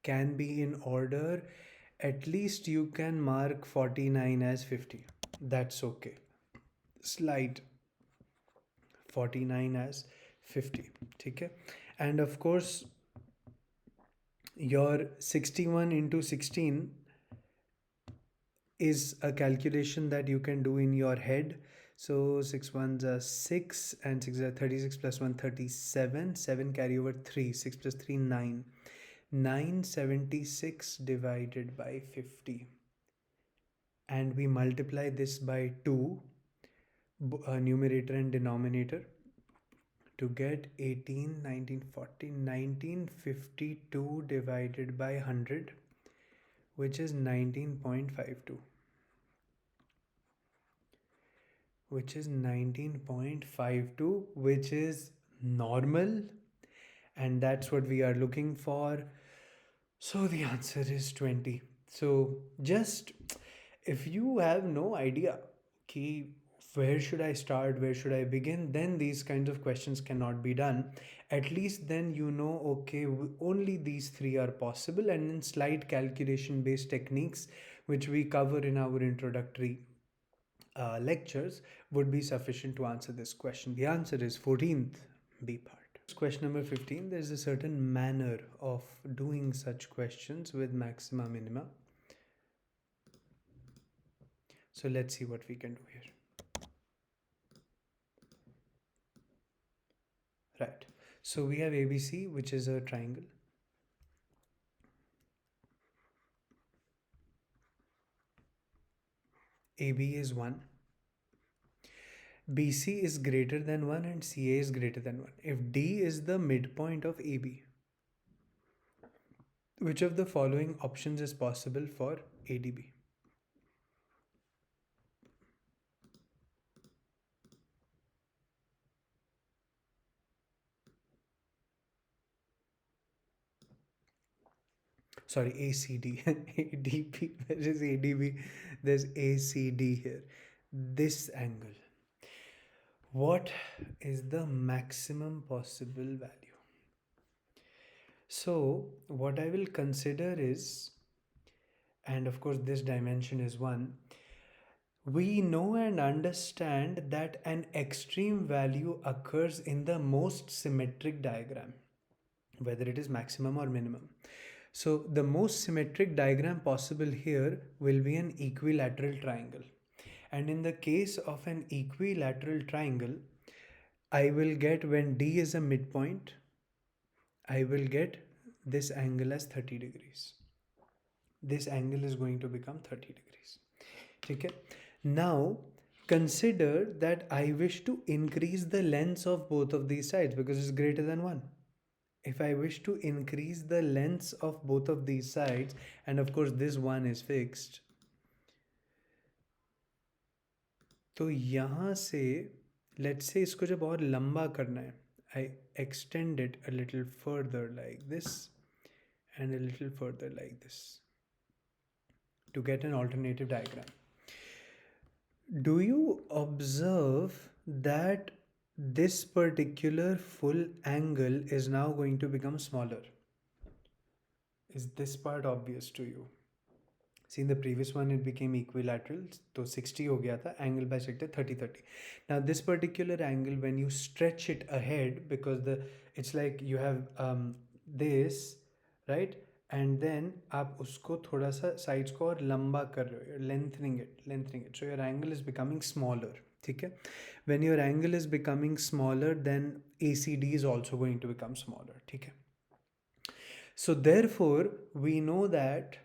can be in order. At least you can mark 49 as 50. That's okay. Slight 49 as 50. Okay, and of course your 61 into 16 is a calculation that you can do in your head. So 6 ones are 6 and 6 are 36 plus 1 37. 7 carry over 3. 6 plus 3 9. 976 divided by 50. And we multiply this by 2, numerator and denominator, to get 18, 1940, 1952 divided by 100, which is 19.52. Which is 19.52, which is normal, and that's what we are looking for. So the answer is 20. So just, if you have no idea ki where should I start, where should I begin, then these kinds of questions cannot be done. At least then you know, okay, only these three are possible, and in slight calculation based techniques which we cover in our introductory lectures would be sufficient to answer this question. The answer is 14th B part. Question number 15. There is a certain manner of doing such questions with maxima minima. So let's see what we can do here. Right. So we have ABC, which is a triangle. AB is 1. BC is greater than 1 and CA is greater than 1. If D is the midpoint of AB, which of the following options is possible for ADB? Sorry, ACD. ADB, where is ADB? There's ACD here. This angle. What is the maximum possible value? So what I will consider is, and of course this dimension is 1, we know and understand that an extreme value occurs in the most symmetric diagram, whether it is maximum or minimum. So the most symmetric diagram possible here will be an equilateral triangle. And in the case of an equilateral triangle, I will get, when D is a midpoint, I will get this angle as 30 degrees. this angle is going to become 30 degrees. Okay. Now consider that I wish to increase the lengths of both of these sides because it's greater than 1. If I wish to increase the lengths of both of these sides, and of course this one is fixed, तो यहाँ से let's say इसको जब और लंबा करना है, I extend it a little further like this and a little further like this to get an alternative diagram. Do you observe that this particular full angle is now going to become smaller? Is this part obvious to you? See, in the previous one it became equilateral, so 60 हो गया था, angle bisected 30-30. Now this particular angle, when you stretch it ahead, because it's like you have this, right? And then आप उसको थोड़ा सा sides को और लंबा कर रहे हो, you're lengthening it. So your angle is becoming smaller. ठीक है? When your angle is becoming smaller, then ACD is also going to become smaller. ठीक है? So therefore, we know that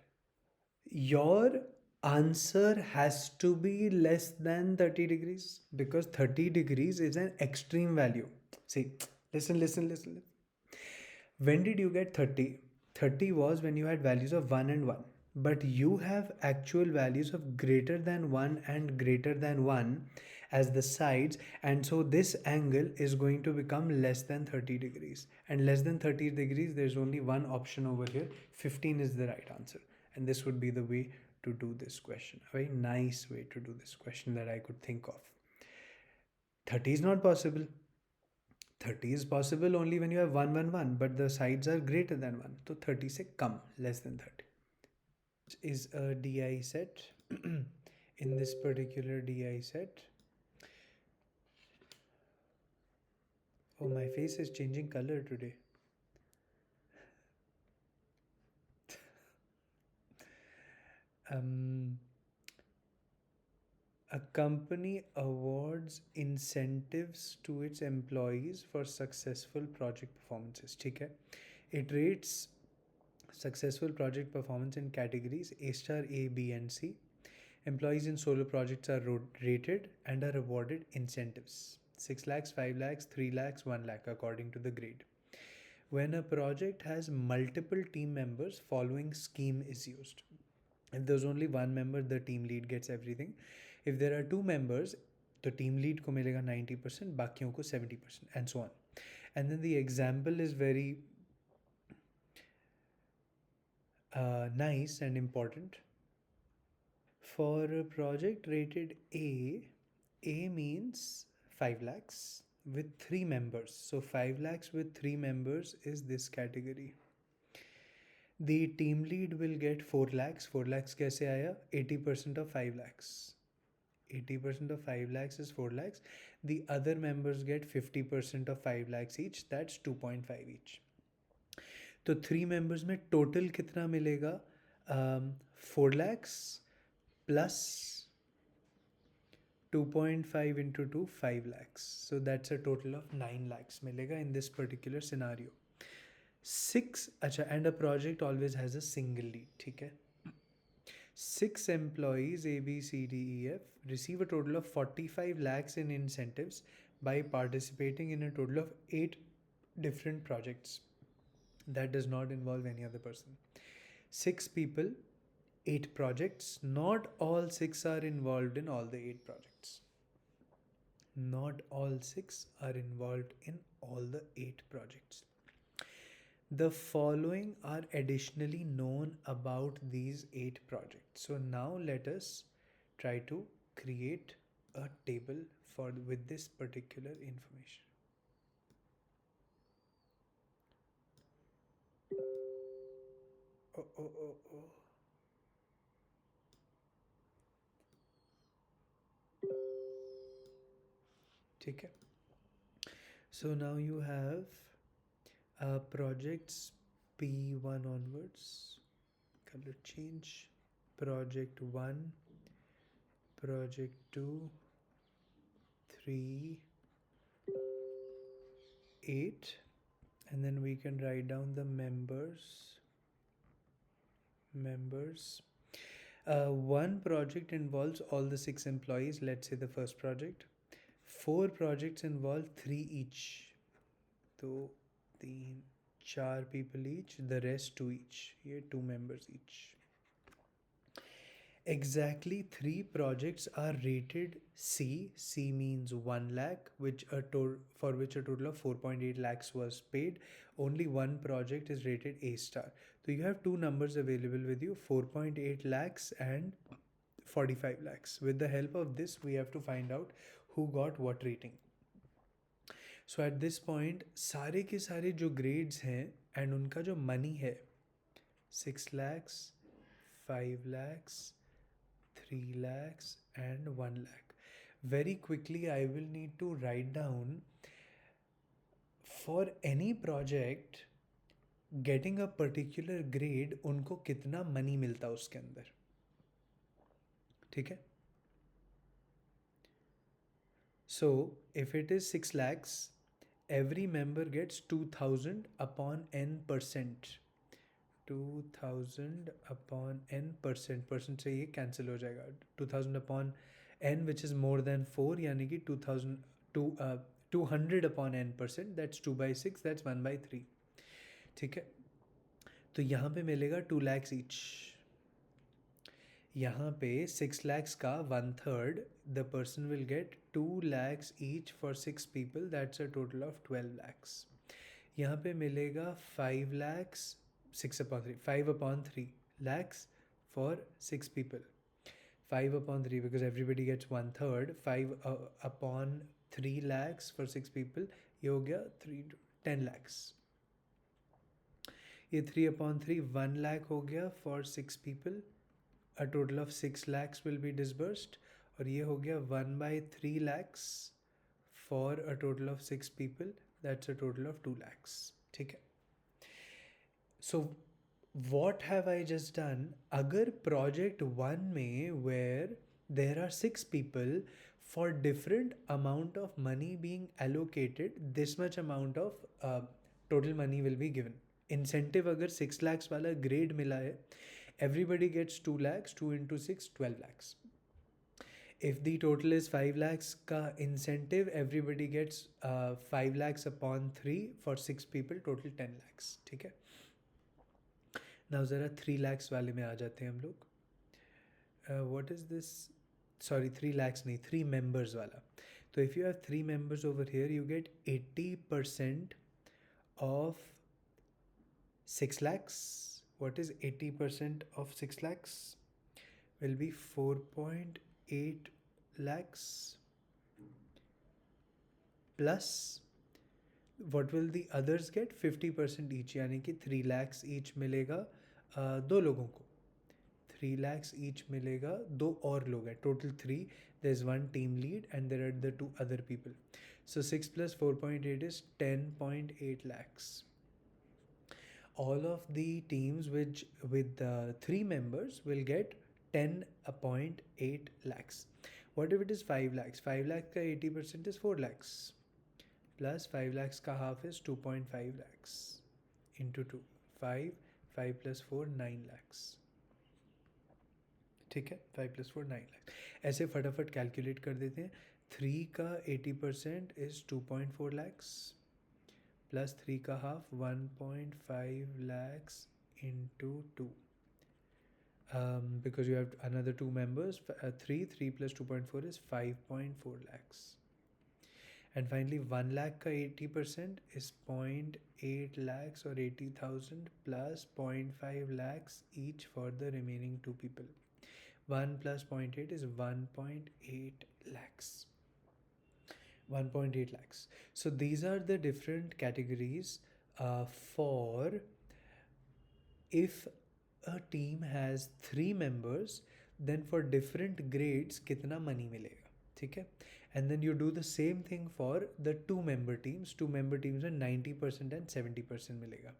your answer has to be less than 30 degrees because 30 degrees is an extreme value. See, listen. When did you get 30? 30 was when you had values of 1 and 1. But you have actual values of greater than 1 and greater than 1 as the sides, and so this angle is going to become less than 30 degrees. And less than 30 degrees, there's only one option over here. 15 is the right answer. And this would be the way to do this question. A very nice way to do this question that I could think of. 30 is not possible. 30 is possible only when you have 1, 1, 1, but the sides are greater than 1. So 30 se come, less than 30. Is a DI set. In this particular DI set, oh, my face is changing color today. A company awards incentives to its employees for successful project performances. ठीक है? It rates successful project performance in categories A star, A, B, and C. Employees in solo projects are rated and are awarded incentives. 6 lakhs, 5 lakhs, 3 lakhs, 1 lakh according to the grade. When a project has multiple team members, following scheme is used. If there's only one member, the team lead gets everything. If there are two members, the team lead को मिलेगा 90%, बाकियों को 70%, and so on. And then the example is very nice and important. For a project rated A means 5 lakhs with 3 members. So 5 lakhs with 3 members is this category. The team lead will get 4 lakhs. 4 lakhs कैसे आया? 80% of 5 lakhs. 80% of 5 lakhs is 4 lakhs. The other members get 50% of 5 lakhs each. That's 2.5 each. तो 3 members में total कितना मिलेगा? 4 lakhs plus 2.5 into 2, 5 lakhs. So that's a total of 9 lakhs मिलेगा in this particular scenario. 6, अच्छा, and a project always has a single lead, ठीक है? 6 employees A, B, C, D, E, F receive a total of 45 lakhs in incentives by participating in a total of 8 different projects. That does not involve any other person. 6 people, 8 projects. Not all 6 are involved in all the 8 projects. Not all 6 are involved in all the 8 projects. The following are additionally known about these 8 projects. So now let us try to create a table with this particular information. Oh. ठीक है? So now you have projects P1 onwards, color change, project 1, project 2, 3, 8, and then we can write down the members. members. One project involves all the 6 employees, let's say the first project. 4 projects involve 3 each. So 4 people each, the rest 2 each. Here 2 members each. Exactly 3 projects are rated C. C means 1 lakh, for which a total of 4.8 lakhs was paid. Only one project is rated A star. So you have two numbers available with you, 4.8 lakhs and 45 lakhs. With the help of this, we have to find out who got what rating. So at this point, सारे के सारे जो grades हैं and उनका जो money है 6 lakhs, 5 lakhs, 3 lakhs and 1 lakh. Very quickly I will need to write down for any project getting a particular grade उनको कितना money मिलता उसके अंदर. ठीक है? So if it is 6 lakhs, every member gets 2000 upon n%. 2000 upon n%. Percent से ये cancel हो जाएगा. 2000 upon n which is more than 4, यानी कि 200 upon n%, that's 2/6, that's 1/3. ठीक है? तो यहाँ पे मिलेगा 2 lakhs each. यहाँ पे 6 lakhs का 1/3, the person will get 2 lakhs each for 6 people, that's a total of 12 lakhs. यहाँ पे मिलेगा 5 lakhs, 5/3 lakhs for 6 people. 5/3 because everybody gets 1/3. 5/3 lakhs for 6 people, ये हो गया 10 lakhs. ये 3/3 1 lakh हो गया for 6 people. A total of 6 lakhs will be disbursed. और ये हो गया 1/3 lakhs for a total of 6 people. That's a total of 2 lakhs. ठीक है? So what have I just done? अगर project 1 में where there are 6 people, for different amount of money being allocated, this much amount of total money will be given. Incentive अगर 6 lakhs वाला grade मिला है, everybody gets 2 lakhs, 2 into 6, 12 lakhs. If the total is 5 lakhs का incentive, everybody gets 5 lakhs upon 3 for 6 people, total 10 lakhs. ठीक है? Now ज़रा 3 lakhs वाले में आ जाते हैं हम लोग. What is this? Sorry, 3 lakhs नहीं, 3 members वाला. तो if you have 3 members over here, you get 80% of 6 lakhs. What is 80% of 6 lakhs? Will be 4.8 lakhs plus what will the others get? 50% each, यानी कि 3 lakhs each मिलेगा 2 लोगों को. 3 lakhs each मिलेगा 2 और लोग हैं. Total 3. There's 1 team lead and there are the 2 other people. So 6 plus 4.8 is 10.8 lakhs. All of the teams with 3 members will get 10.8 lakhs. What if it is 5 lakhs? 5 lakhs का 80% is 4 lakhs. Plus 5 lakhs का half is 2.5 lakhs. Into 2. 5 plus 4, 9 lakhs. ठीक है? 5 plus 4, 9 lakhs. ऐसे फटाफट calculate कर देते हैं. 3 का 80% is 2.4 lakhs. Plus 3 का half 1.5 lakhs into 2. Because you have another 2 members, 3 plus 2.4 is 5.4 lakhs. And finally 1 lakh ka 80% is 0.8 lakhs or 80,000 plus 0.5 lakhs each for the remaining 2 people. 1 plus 0.8 is 1.8 lakhs. 1.8 lakhs. So these are the different categories for if a team has 3 members, then for different grades कितना money मिलेगा. ठीक है? And then you do the same thing for the 2 member teams. 2 member teams में 90% and 70% मिलेगा.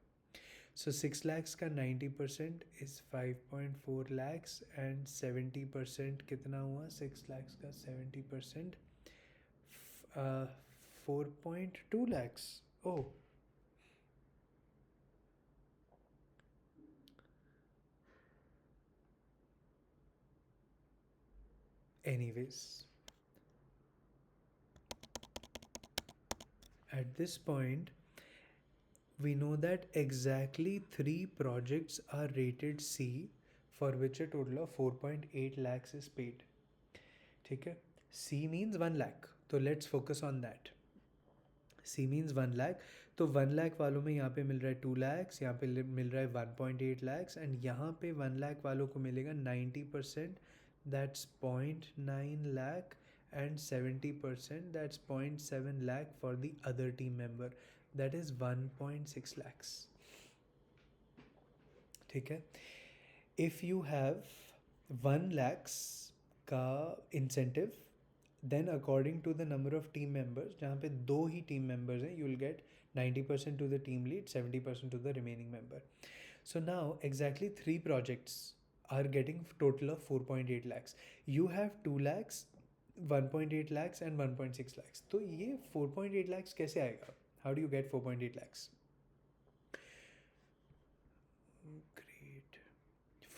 So 6 lakhs का 90% is 5.4 lakhs and 70% कितना हुआ? 6 lakhs का 70% 4.2 lakhs. Oh, Anyways, at this point, we know that exactly 3 projects are rated C, for which a total of 4.8 lakhs is paid. ठीक है, C means 1 lakh, तो let's focus on that. C means 1 lakh, तो 1 lakh वालों में यहाँ पे मिल रहा है 2 lakhs, यहाँ पे मिल रहा है 1.8 lakhs, एंड यहाँ पे 1 lakh वालों को मिलेगा 90%, that's 0.9 lakh, and 70%, that's 0.7 lakh for the other team member, that is 1.6 lakhs. ठीक है, if you have 1 lakhs का incentive, then according to the number of team members, जहाँ पे 2 ही team members हैं, you will get 90% to the team lead, 70% to the remaining member. So now exactly 3 projects are getting total of 4.8 lakhs. You have 2 lakhs, 1.8 lakhs and 1.6 lakhs. तो ये 4.8 lakhs कैसे आएगा? How do you get 4.8 lakhs? Great.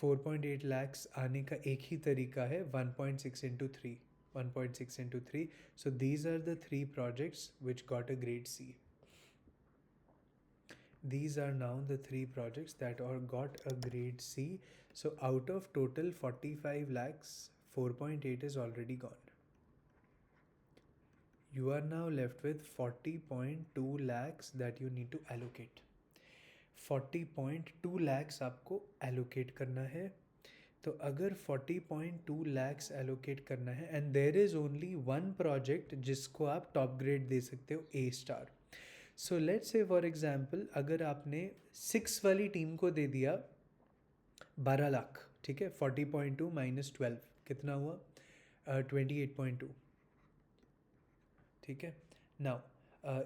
4.8 lakhs आने का एक ही तरीका है, 1.6 into 3. 1.6 into 3. So these are the 3 projects which got a grade C. These are now the 3 projects that are got a grade C. So out of total 45 lakhs, 4.8 is already gone. You are now left with 40.2 lakhs that you need to allocate. 40.2 lakhs आपको allocate करना है. तो अगर 40.2 lakhs allocate करना है, and there is only 1 project जिसको आप top grade दे सकते हो A star. So let's say for example, अगर आपने 6 वाली टीम को दे दिया 12 लाख, ठीक है, 40.2 माइनस 12 कितना हुआ? 28.2. ठीक है, नाउ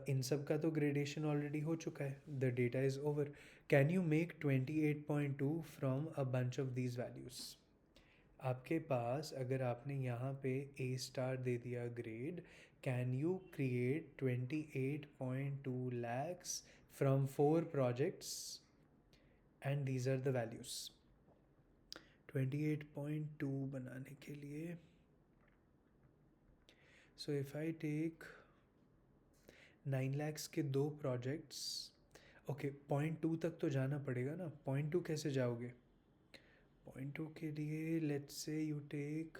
इन सब का तो ग्रेडेशन ऑलरेडी हो चुका है, the data is over. Can you make 28.2 from a bunch of these values? आपके पास अगर आपने यहाँ पे A स्टार दे दिया grade, can you create 28.2 lakhs from 4 projects, and these are the values. 28.2 बनाने के लिए, so if I take 9 lakhs के 2 projects, ओके, 0.2 तक तो जाना पड़ेगा ना. 0.2 कैसे जाओगे? 0.2 के लिए let's say you take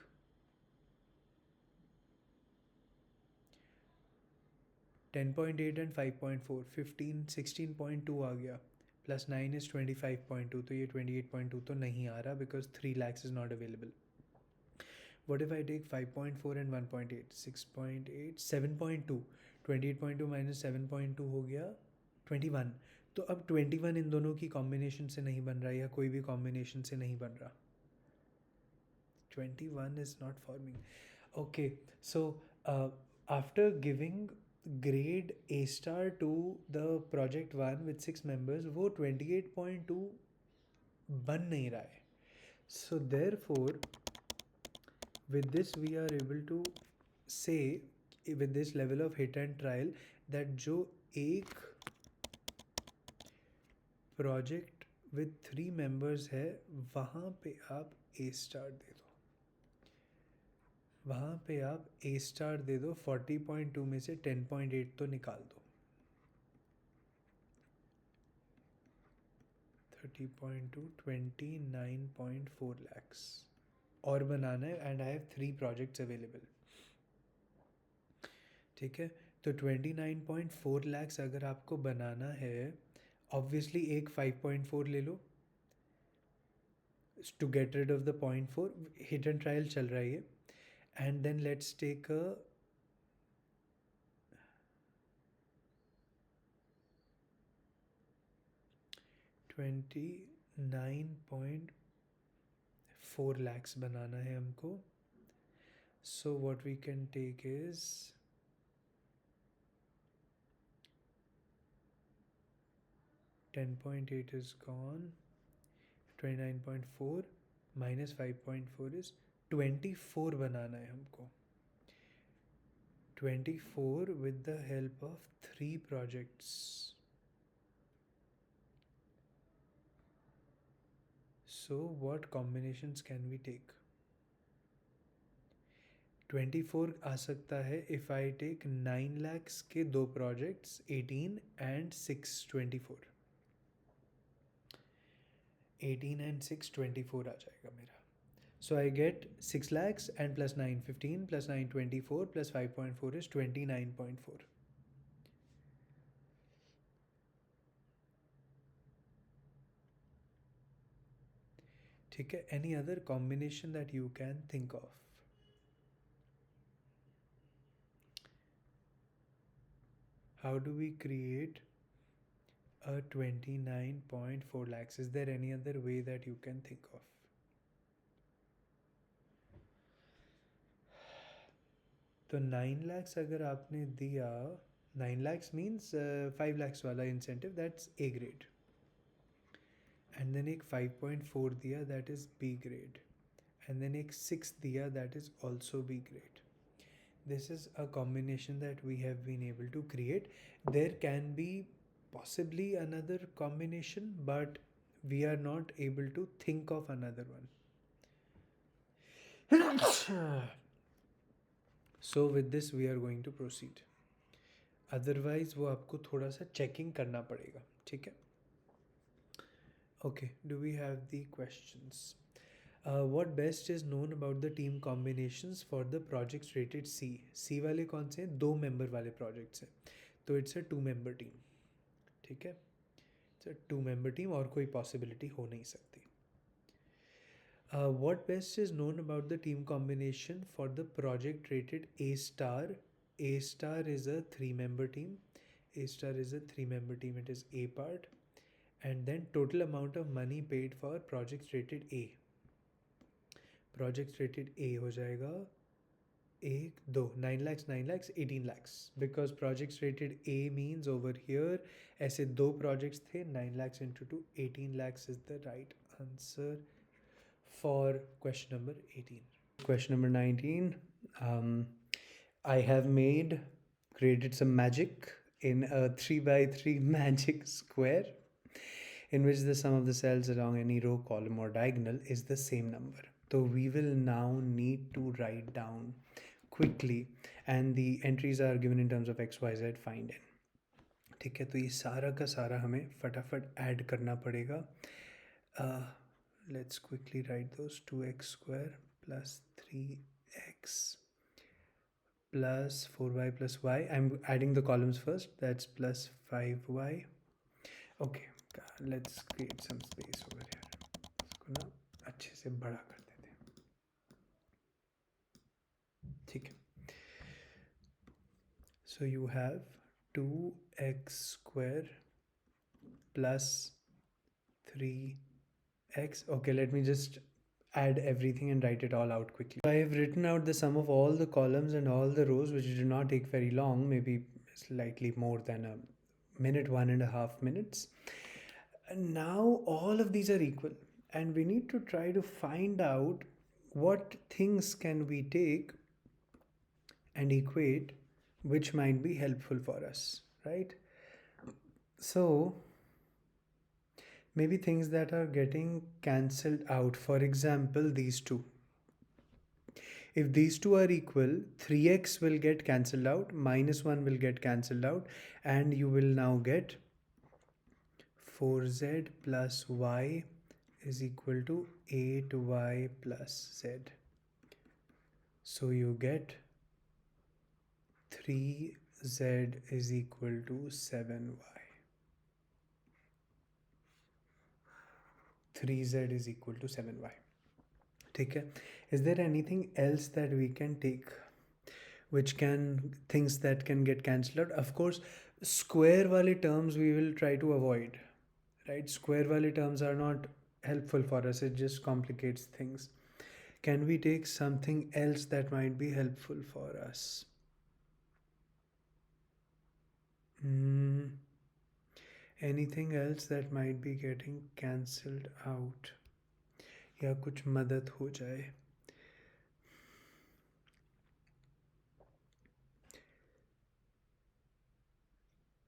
10.8 and 5.4, 16.2 आ गया, प्लस 9 इज़ 25.2, तो ये 28.2 तो नहीं आ रहा, because 3 lakhs is not available. What if I take 5.4 and 1.8, 6.8, 7.2, 28.2 minus 7.2 हो गया 21. तो अब 21 इन दोनों की कॉम्बिनेशन से नहीं बन रहा, या कोई भी कॉम्बिनेशन से नहीं बन रहा. 21 is not forming. Okay, so after giving grade A star to the project 1 with 6 members, वो 28.2 बन नहीं रहा है. So therefore, with this we are able to say, with this level of hit and trial, that जो एक project with 3 members है, वहाँ पे आप A star दे दो. वहाँ पे आप A स्टार दे दो. 40.2 में से 10.8 तो निकाल दो. 30.2, 29.4 lakhs और बनाना है, and I have 3 projects available. ठीक है, तो 29.4 lakhs अगर आपको बनाना है, ऑब्वियसली एक 5.4 ले लो to get rid of the 0.4. Hit and trial चल रहा है ये. And then let's take a 29.4 lakhs बनाना है हमको. So what we can take is 10.8 is gone, 29.4 minus 5.4 is 24 बनाना है हमको. 24 with the help of 3 projects. So what combinations can we take? 24 आ सकता है इफ़ आई टेक 9 lakhs के दो projects 18 and 6 24. 18 and 6 24 आ जाएगा मेरा. So I get 6 lakhs and plus 9 15 plus 9 24 plus 5.4 is 29.4. ठीक है. Any other combination that you can think of? How do we create a 29.4 lakhs? Is there any other way that you can think of? तो 9 lakhs अगर आपने दिया, 9 lakhs means 5 lakhs वाला incentive, that's A grade. And then एक 5.4 दिया, that is B grade. And then एक 6 दिया, that is also B grade. This is a combination that we have been able to create. There can be possibly another combination, but we are not able to think of another one. So with this we are going to proceed. Otherwise वो आपको थोड़ा सा checking करना पड़ेगा. ठीक है. Okay, do we have the questions? What best is known about the team combinations for the projects rated C? C वाले कौन से हैं? 2 member वाले projects हैं. तो it's a 2 member team. ठीक है. It's a 2 member team और कोई possibility हो नहीं सकती. What best is known about the team combination for the project rated A star? A star is a 3 member team. A star is a 3 member team. It is A part. And then total amount of money paid for projects rated A. Projects rated A हो जाएगा 1 2 9 lakhs 9 lakhs 18 lakhs because projects rated A means over here ऐसे दो projects थे 9 lakhs into 2 18 lakhs is the right answer for question number 18. Question number 19. I have created some magic in a 3x3 magic square in which the sum of the cells along any row, column or diagonal is the same number. So we will now need to write down quickly and the entries are given in terms of x, y, z, find n. ठीक है. तो ये सारा का सारा हमें फटाफट add करना पड़ेगा. Let's quickly write those. 2x square plus 3x plus 4y plus y. I'm adding the columns first. That's plus 5y. Okay, let's create some space over here. इसको ना अच्छे से बड़ा कर देते हैं. ठीक है. So you have 2x square plus 3x. Okay, let me just add everything and write it all out quickly. I have written out the sum of all the columns and all the rows, which did not take very long, maybe slightly more than a minute, 1.5 minutes. And now all of these are equal and we need to try to find out what things can we take and equate which might be helpful for us, right? So maybe things that are getting cancelled out. For example, these two. If these two are equal, 3x will get cancelled out, minus 1 will get cancelled out, and you will now get 4z plus y is equal to 8y plus z. So you get 3z is equal to 7y. 3z is equal to 7y. ठीक है. Is there anything else that we can take which can, things that can get cancelled out? Of course, square wale terms we will try to avoid, right? Square wale terms are not helpful for us. It just complicates things. Can we take something else that might be helpful for us? Anything else that might be getting cancelled out या कुछ मदद हो जाए.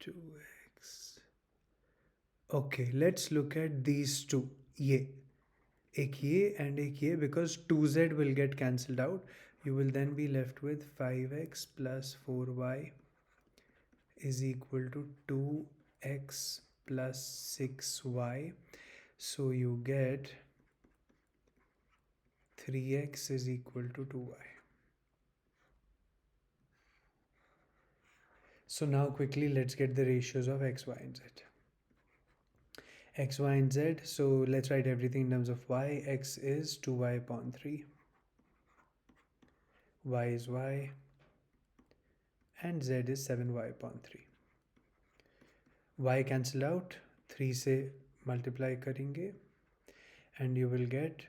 2x. Okay, let's look at these two. ये एक ये and एक ये, because 2z will get cancelled out. You will then be left with 5x plus 4y is equal to 2x plus 6y. So you get 3x is equal to 2y. So now quickly let's get the ratios of x, y, and z. X, y, and z. So let's write everything in terms of y. X is 2y upon 3. Y is y. And z is 7y upon 3. Y cancel out. 3 से multiply करेंगे. And you will get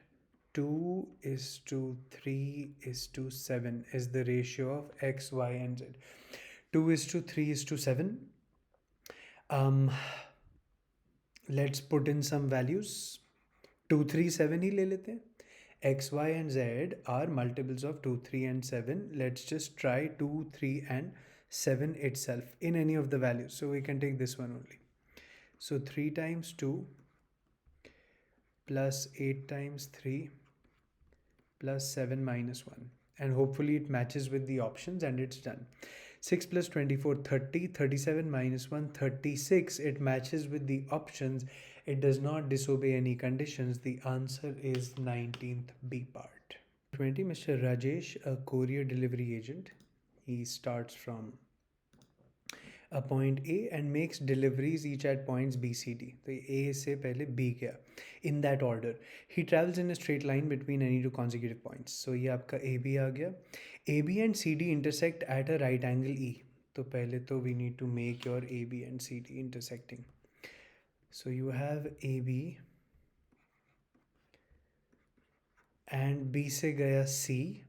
2 is to 3 is to 7 is the ratio of x, y, and z. 2 is to 3 is to 7. Let's put in some values. 2, 3, 7 ही ले लेते हैं. X, y, and z are multiples of 2, 3, and 7. Let's just try 2, 3, and 7 itself in any of the values. So we can take this one only. So 3 times 2 plus 8 times 3 plus 7 minus 1. And hopefully it matches with the options and it's done. 6 plus 24, 30, 37 minus 1, 36. It matches with the options. It does not disobey any conditions. The answer is 19th B part. 20, Mr. Rajesh, a courier delivery agent. He starts from a point A and makes deliveries each at points B, C, D. So A से पहले B गया. In that order. He travels in a straight line between any two consecutive points. So ये आपका AB आ गया. AB and CD intersect at a right angle E. तो पहले तो we need to make your AB and CD intersecting. So you have AB and B से गया C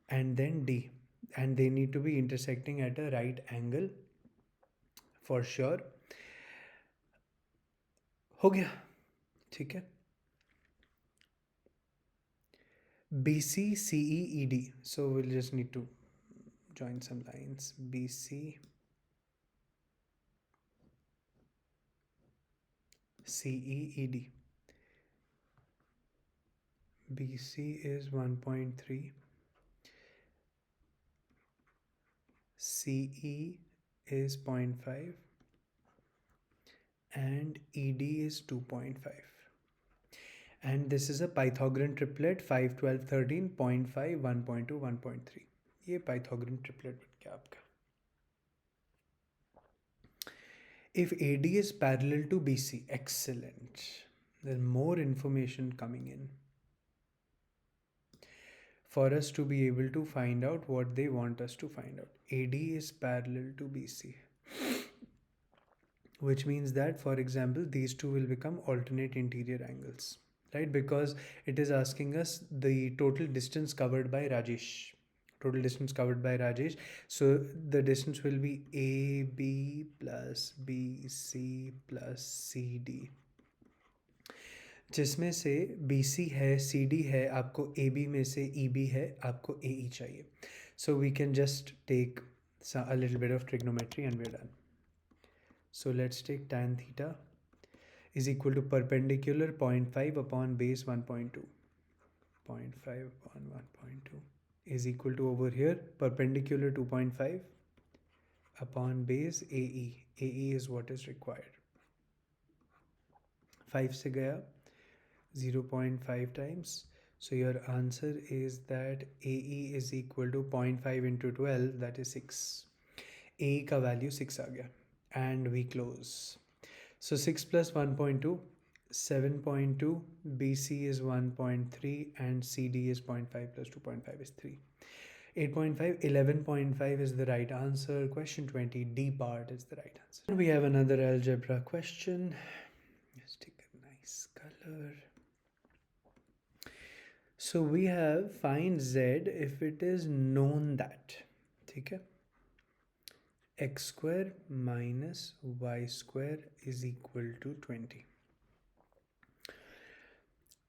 and then D. And they need to be intersecting at a right angle. For sure. हो गया. ठीक है. BC, CE, ED. So we'll just need to join some lines. BC, CE, ED. BC is 1.3. CE is 0.5. And ED is 2.5. And this is a Pythagorean triplet 5, 12, 13, 0.5, 1.2, 1.3. ये Pythagorean triplet बन गया आपका. If AD is parallel to BC, excellent. There's more information coming in for us to be able to find out what they want us to find out. AD is parallel to BC. Which means that, for example, these two will become alternate interior angles, right? Because it is asking us the total distance covered by Rajesh. Total distance covered by Rajesh. So the distance will be AB plus BC plus CD. जिसमें से BC है, CD है, आपको AB में से EB है, आपको AE चाहिए. So we can just take a little bit of trigonometry and we're done. So let's take tan theta is equal to perpendicular 0.5 upon base 1.2. 0.5 upon 1.2 is equal to over here perpendicular 2.5 upon base AE. AE is what is required. 5 से गया 0.5 times. So your answer is that AE is equal to 0.5 into 12, that is 6. AE का value 6 आ गया. And we close. So 6 plus 1.2, 7.2, BC is 1.3 and CD is 0.5 plus 2.5 is 3. 8.5, 11.5 is the right answer. Question 20, D part is the right answer. And we have another algebra question. Let's take a nice color. So we have find Z if it is known that. ठीक है? X square minus y square is equal to 20.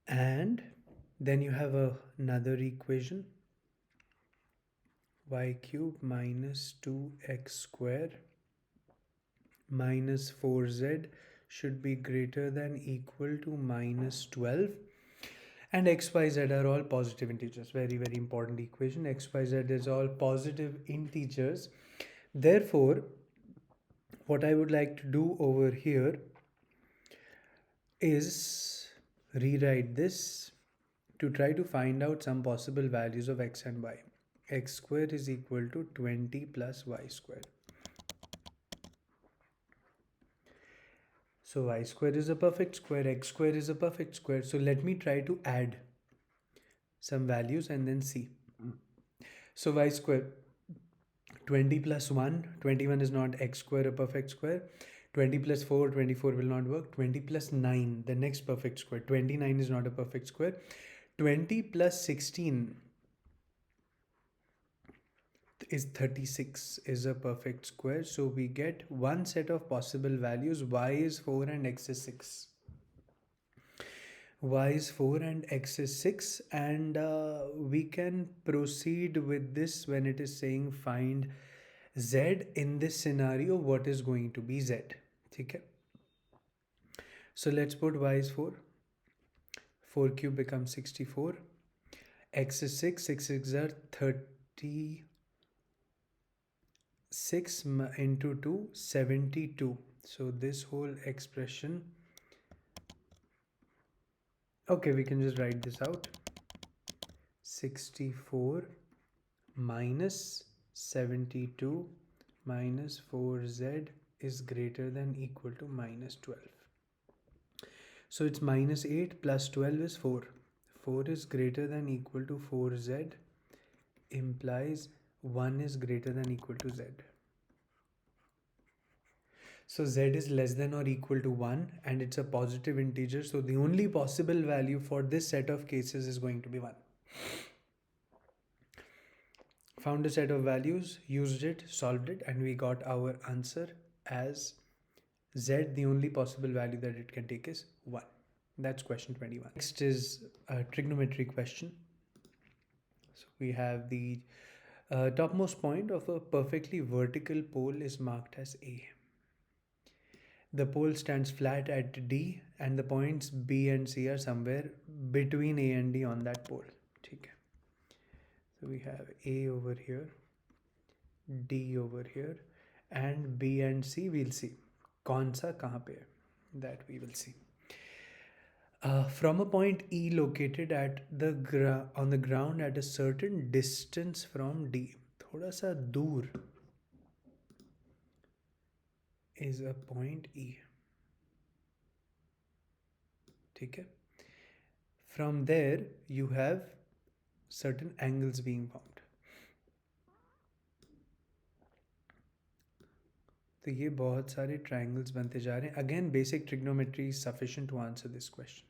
And then you have another equation. Y cube minus 2x square minus 4z should be greater than equal to minus 12. And x, y, z are all positive integers. Very, very important equation. X, y, z is all positive integers. Therefore, what I would like to do over here is rewrite this to try to find out some possible values of x and y. X square is equal to 20 plus y square. So y square is a perfect square, x square is a perfect square. So let me try to add some values and then see. So y square, 20 plus 1, 21 is not x square a perfect square. 20 plus 4, 24 will not work. 20 plus 9, the next perfect square. 29 is not a perfect square. 20 plus 16 is 36 is a perfect square. So we get one set of possible values. Y is 4 and x is 6. Y is 4 and x is 6, and we can proceed with this when it is saying find z. In this scenario, what is going to be z? Okay. So let's put y is 4. 4 cube becomes 64. X is 6. 6 6 are 36 into 2, 72. So this whole expression, okay, we can just write this out. 64 minus 72 minus 4z is greater than equal to minus 12. So it's minus 8 plus 12 is 4. 4 is greater than equal to 4z implies 1 is greater than equal to z. So z is less than or equal to 1 and it's a positive integer. So the only possible value for this set of cases is going to be 1. Found a set of values, used it, solved it, and we got our answer as z. The only possible value that it can take is 1. That's question 21. Next is a trigonometry question. So we have the topmost point of a perfectly vertical pole is marked as A. The pole stands flat at D and the points B and C are somewhere between A and D on that pole. Okay. So we have A over here, D over here, and B and C we'll see. कौन सा कहाँ पे है? That we will see. From a point E located at on the ground at a certain distance from D, थोड़ा सा दूर is a point E. ठीक है? From there you have certain angles being found. तो ये बहुत सारे triangles बनते जा रहे हैं. Again, basic trigonometry is sufficient to answer this question.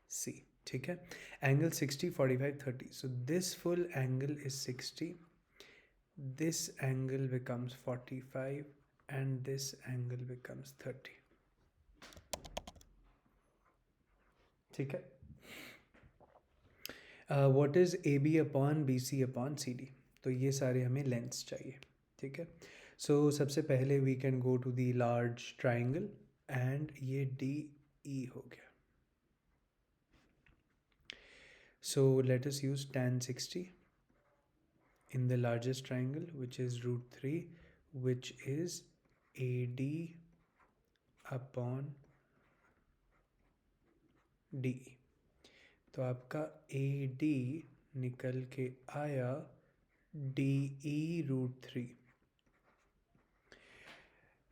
C. ठीक है? Angle 60, 45, 30. So this full angle is 60. This angle becomes 45 and this angle becomes 30. ठीक है? What is AB upon BC upon CD? तो ये सारे हमें लेंथ्स चाहिए. ठीक है? So सबसे पहले we can go to the large triangle and ये DE हो गया. So let us use tan 60 in the largest triangle, which is root 3, which is AD upon DE. तो आपका AD निकल के आया DE रूट 3.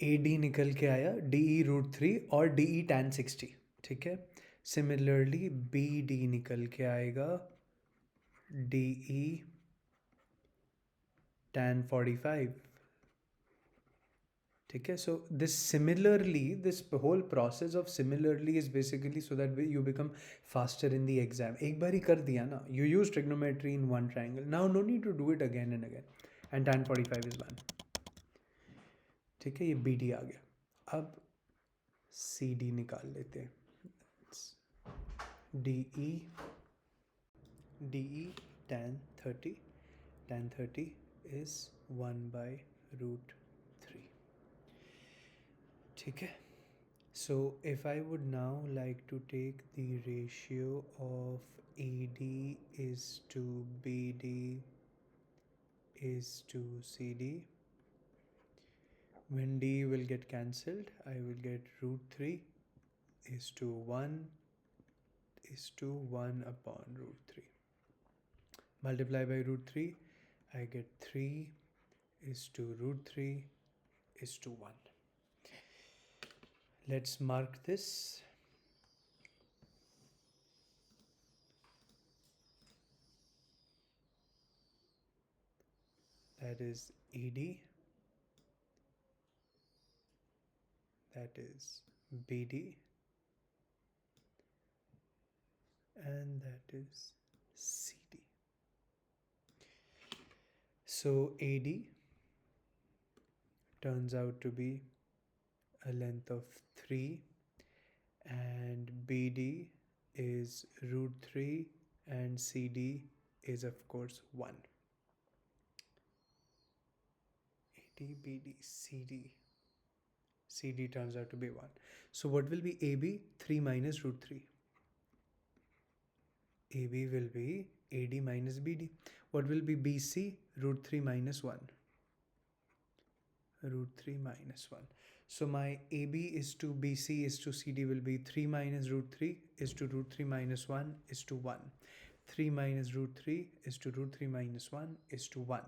AD निकल के आया DE रूट 3 और DE tan 60. ठीक है? सिमिलरली BD निकल के आएगा DE tan 45. ठीक है? So this similarly, this whole process of similarly is basically so that you become faster in the exam. एक बार ही कर दिया ना, you use trigonometry in one triangle. Now no need to do it again and again. And tan 45 is 1. ठीक है? ये BD आ गया. अब CD निकाल लेते हैं. DE tan 30. Tan 30 is 1 by root 3. ठीक है? So if I would now like to take the ratio of AD is to BD is to CD, when D will get cancelled, I will get root 3 is to 1 is to 1 upon root 3. Multiply by root 3, I get 3 is to root 3 is to 1. Let's mark this. That is AD, that is BD, and that is CD. So AD turns out to be a length of 3, and BD is root 3, and CD is of course 1. AD, BD, CD. CD turns out to be 1. So what will be AB? 3 minus root 3. AB will be AD minus BD. What will be BC? Root 3 minus 1. Root 3 minus 1. So my AB is to BC is to CD will be 3 minus root 3 is to root 3 minus 1 is to 1. 3 minus root 3 is to root 3 minus 1 is to 1.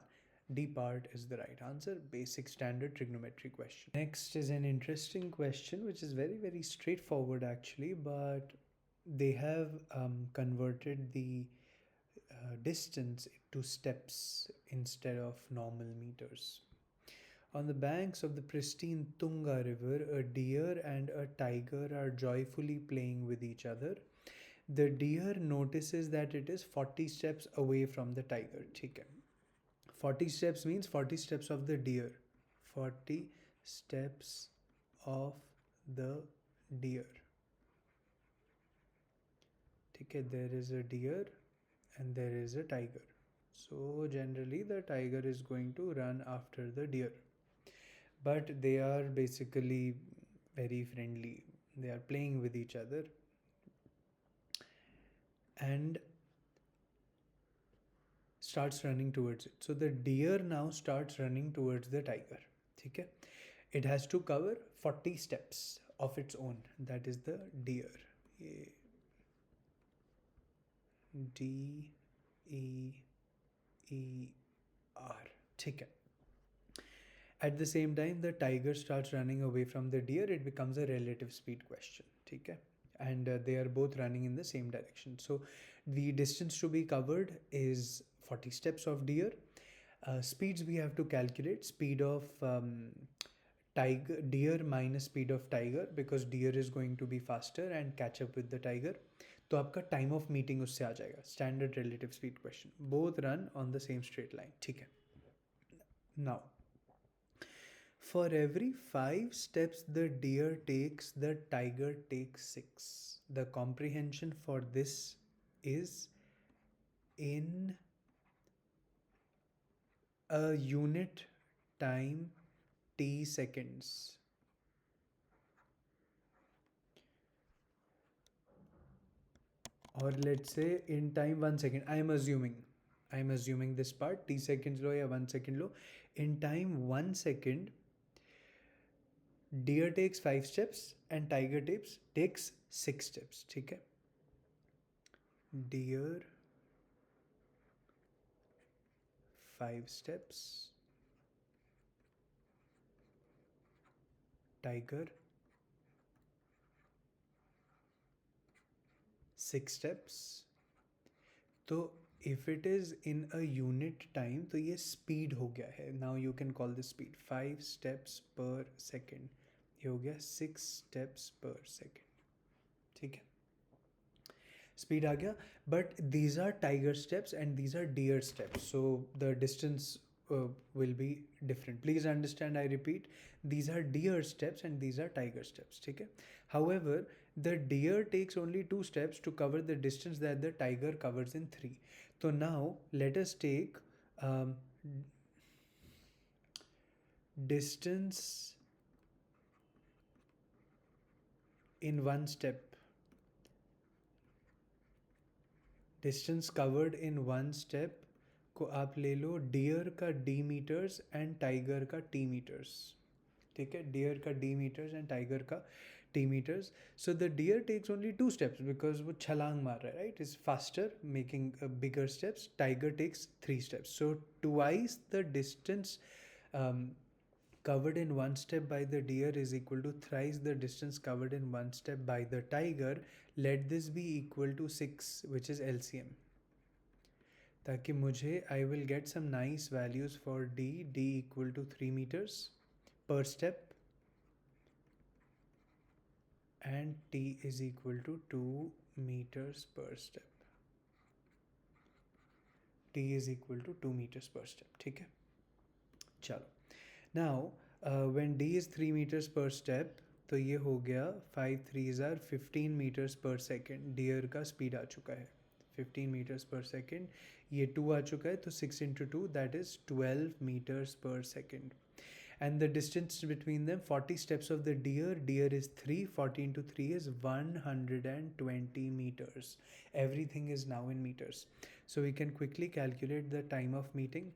D part is the right answer. Basic standard trigonometry question. Next is an interesting question which is very straightforward actually, but they have converted the distance to steps instead of normal meters. On the banks of the pristine Tunga river, a deer and a tiger are joyfully playing with each other. The deer notices that it is 40 steps away from the tiger. ठीक है. 40 steps means 40 steps of the deer. 40 steps of the deer. ठीक है. There is a deer and there is a tiger. So generally the tiger is going to run after the deer. But they are basically very friendly. They are playing with each other. And starts running towards it. So the deer now starts running towards the tiger. Okay? It has to cover 40 steps of its own. That is the deer. D E E R. Okay. At the same time, the tiger starts running away from the deer. It becomes a relative speed question. Okay? And they are both running in the same direction. So the distance to be covered is 40 steps of deer. Speeds we have to calculate. Speed of deer minus speed of tiger, because deer is going to be faster and catch up with the tiger. तो आपका time of meeting उससे आ जाएगा. Standard relative speed question. Both run on the same straight line. ठीक है. Now, for every 5 steps the deer takes, the tiger takes 6. The comprehension for this is in a unit time t seconds. Or let's say in time 1 second. I am assuming this part t seconds लो या 1 second low. In time 1 second, deer takes 5 steps and tiger takes 6 steps. ठीक है. Deer 5 steps, tiger 6 steps. तो if it is in a unit time तो ये speed हो गया है. Now you can call this speed. 5 steps per second. ये हो गया 6 steps per second. ठीक है. Speed आ गया. But these are tiger steps and these are deer steps. So the distance will be different. Please understand, I repeat, these are deer steps and these are tiger steps. ठीक है. However, the deer takes only 2 steps to cover the distance that the tiger covers in 3. So now let us take distance in one step, distance covered in one step को आप ले लो deer का D meters and tiger का T meters. ठीक है, deer का D meters and tiger का T meters. So the deer takes only 2 steps because वो छलांग मार रहा है, right, is faster making bigger steps. Tiger takes 3 steps. So twice the distance covered in one step by the deer is equal to thrice the distance covered in one step by the tiger. Let this be equal to 6, which is LCM. ताकि मुझे I will get some nice values for D equal to 3 meters per step and T is equal to 2 meters per step. T is equal to 2 meters per step. ठीक है, चलो. Now, when D is 3 meters per step, तो ये हो गया 5 3s are 15 meters per second. Dear का speed आ चुका है 15 meters per second. ये 2 आ चुका है, तो 6 into 2 that is 12 meters per second. And the distance between them, 40 steps of the deer is 3, 40 into 3 is 120 meters. Everything is now in meters. So we can quickly calculate the time of meeting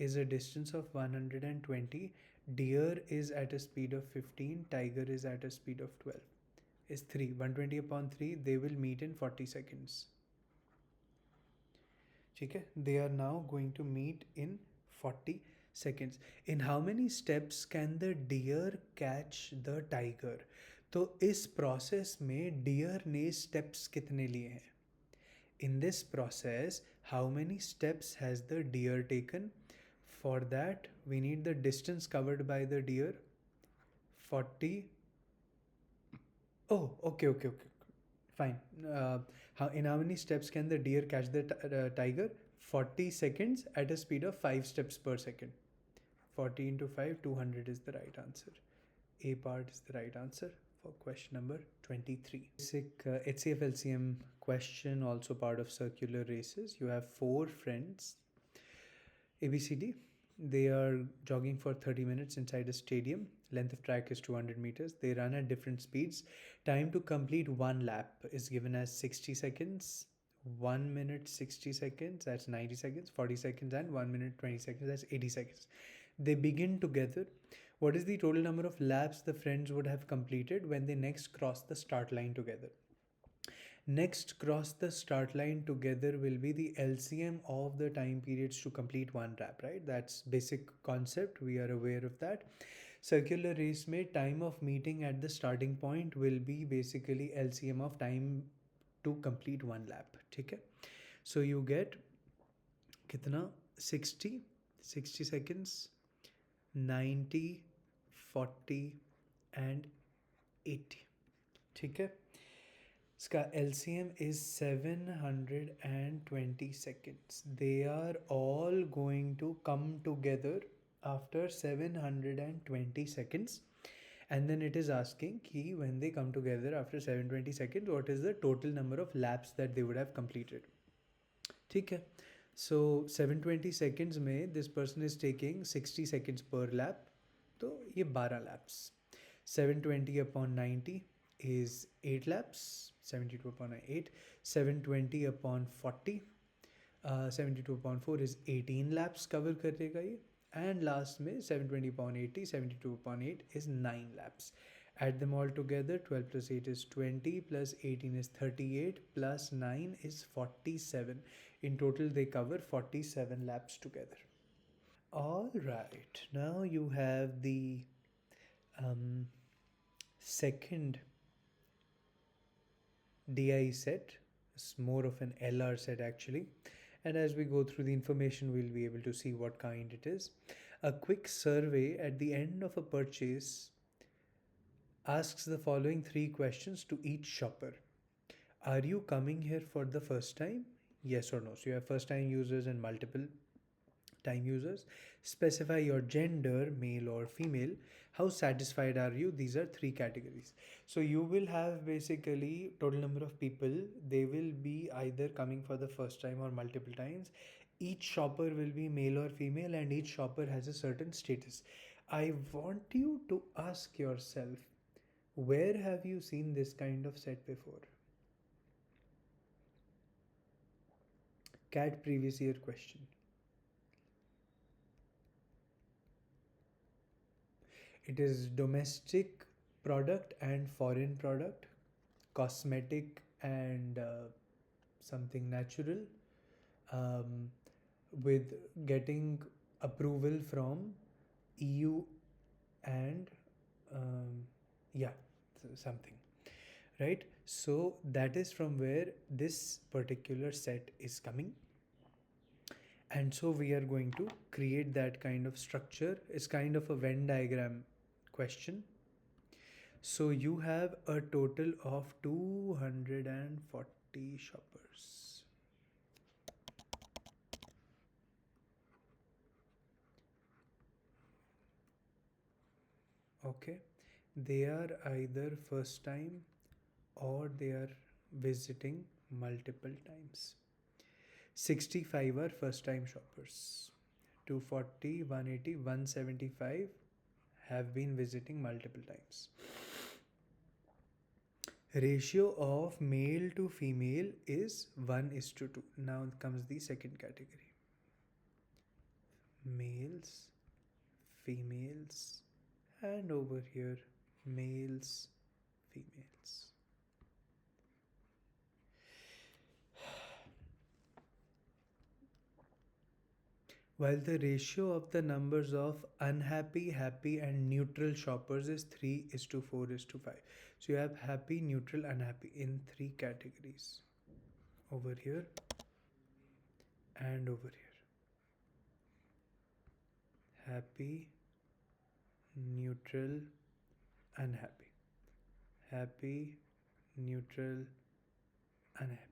is a distance of 120. Deer is at a speed of 15, tiger is at a speed of 12. Is 3. 120 upon 3, they will meet in 40 seconds. Okay? They are now going to meet in 40 seconds. In how many steps can the deer catch the tiger? तो इस process में deer ने steps कितने लिए हैं? In this process, how many steps has the deer taken? For that, we need the distance covered by the deer. 40. Oh, okay. Fine. In how many steps can the deer catch the tiger? 40 seconds at a speed of 5 steps per second. 40 into 5, 200 is the right answer. A part is the right answer for question number 23. Basic HCF LCM question, also part of circular races. You have 4 friends, ABCD. They are jogging for 30 minutes inside a stadium. Length of track is 200 meters. They run at different speeds. Time to complete one lap is given as 60 seconds. 1 minute 60 seconds, that's 90 seconds. 40 seconds and 1 minute 20 seconds, that's 80 seconds. They begin together. What is the total number of laps the friends would have completed when they next cross the start line together? Next cross the start line together will be the LCM of the time periods to complete one lap, right? That's basic concept. We are aware of that. Circular race में time of meeting at the starting point will be basically LCM of time to complete one lap. ठीक है? So you get कितना? 60 seconds, 90, 40 and 80. ठीक है? इसका LCM is 720 seconds. They are all going to come together after 720 seconds. And then it is asking ki when they come together after 720 seconds, what is the total number of laps that they would have completed? ठीक है? So 720 seconds में this person is taking 60 seconds per lap. तो ये 12 laps. 720 upon 90 is 8 laps. 72 upon 8. 720 upon 40. 72 upon 4 is 18 laps cover करेगा ये. And last में 720 upon 80, 72 upon 8 is 9 laps. Add them all together. 12 plus 8 is 20 plus 18 is 38 plus 9 is 47. In total they cover 47 laps together. Alright, now you have the second DI set. It's more of an LR set actually. And as we go through the information, we'll be able to see what kind it is. A quick survey at the end of a purchase asks the following 3 questions to each shopper. Are you coming here for the first time? Yes or no. So you have first time users and multiple time users. Specify your gender, male or female. How satisfied are you? These are 3 categories. So you will have basically total number of people. They will be either coming for the first time or multiple times. Each shopper will be male or female and each shopper has a certain status. I want you to ask yourself, Where have you seen this kind of set before? CAT previous year question. It is domestic product and foreign product, cosmetic and something natural, um, with getting approval from EU and yeah, something, right? So that is from where this particular set is coming. And so we are going to create that kind of structure. It's kind of a Venn diagram question. So you have a total of 240 shoppers. Okay, they are either first time or they are visiting multiple times. 65 are first time shoppers. 240, 180, 175 have been visiting multiple times. Ratio of male to female is 1:2. Now comes the second category. Males, females, and over here males, females. While the ratio of the numbers of unhappy, happy, and neutral shoppers is 3:4:5. So you have happy, neutral, unhappy in 3 categories. Over here and over here. Happy, neutral, unhappy. Happy, neutral, unhappy.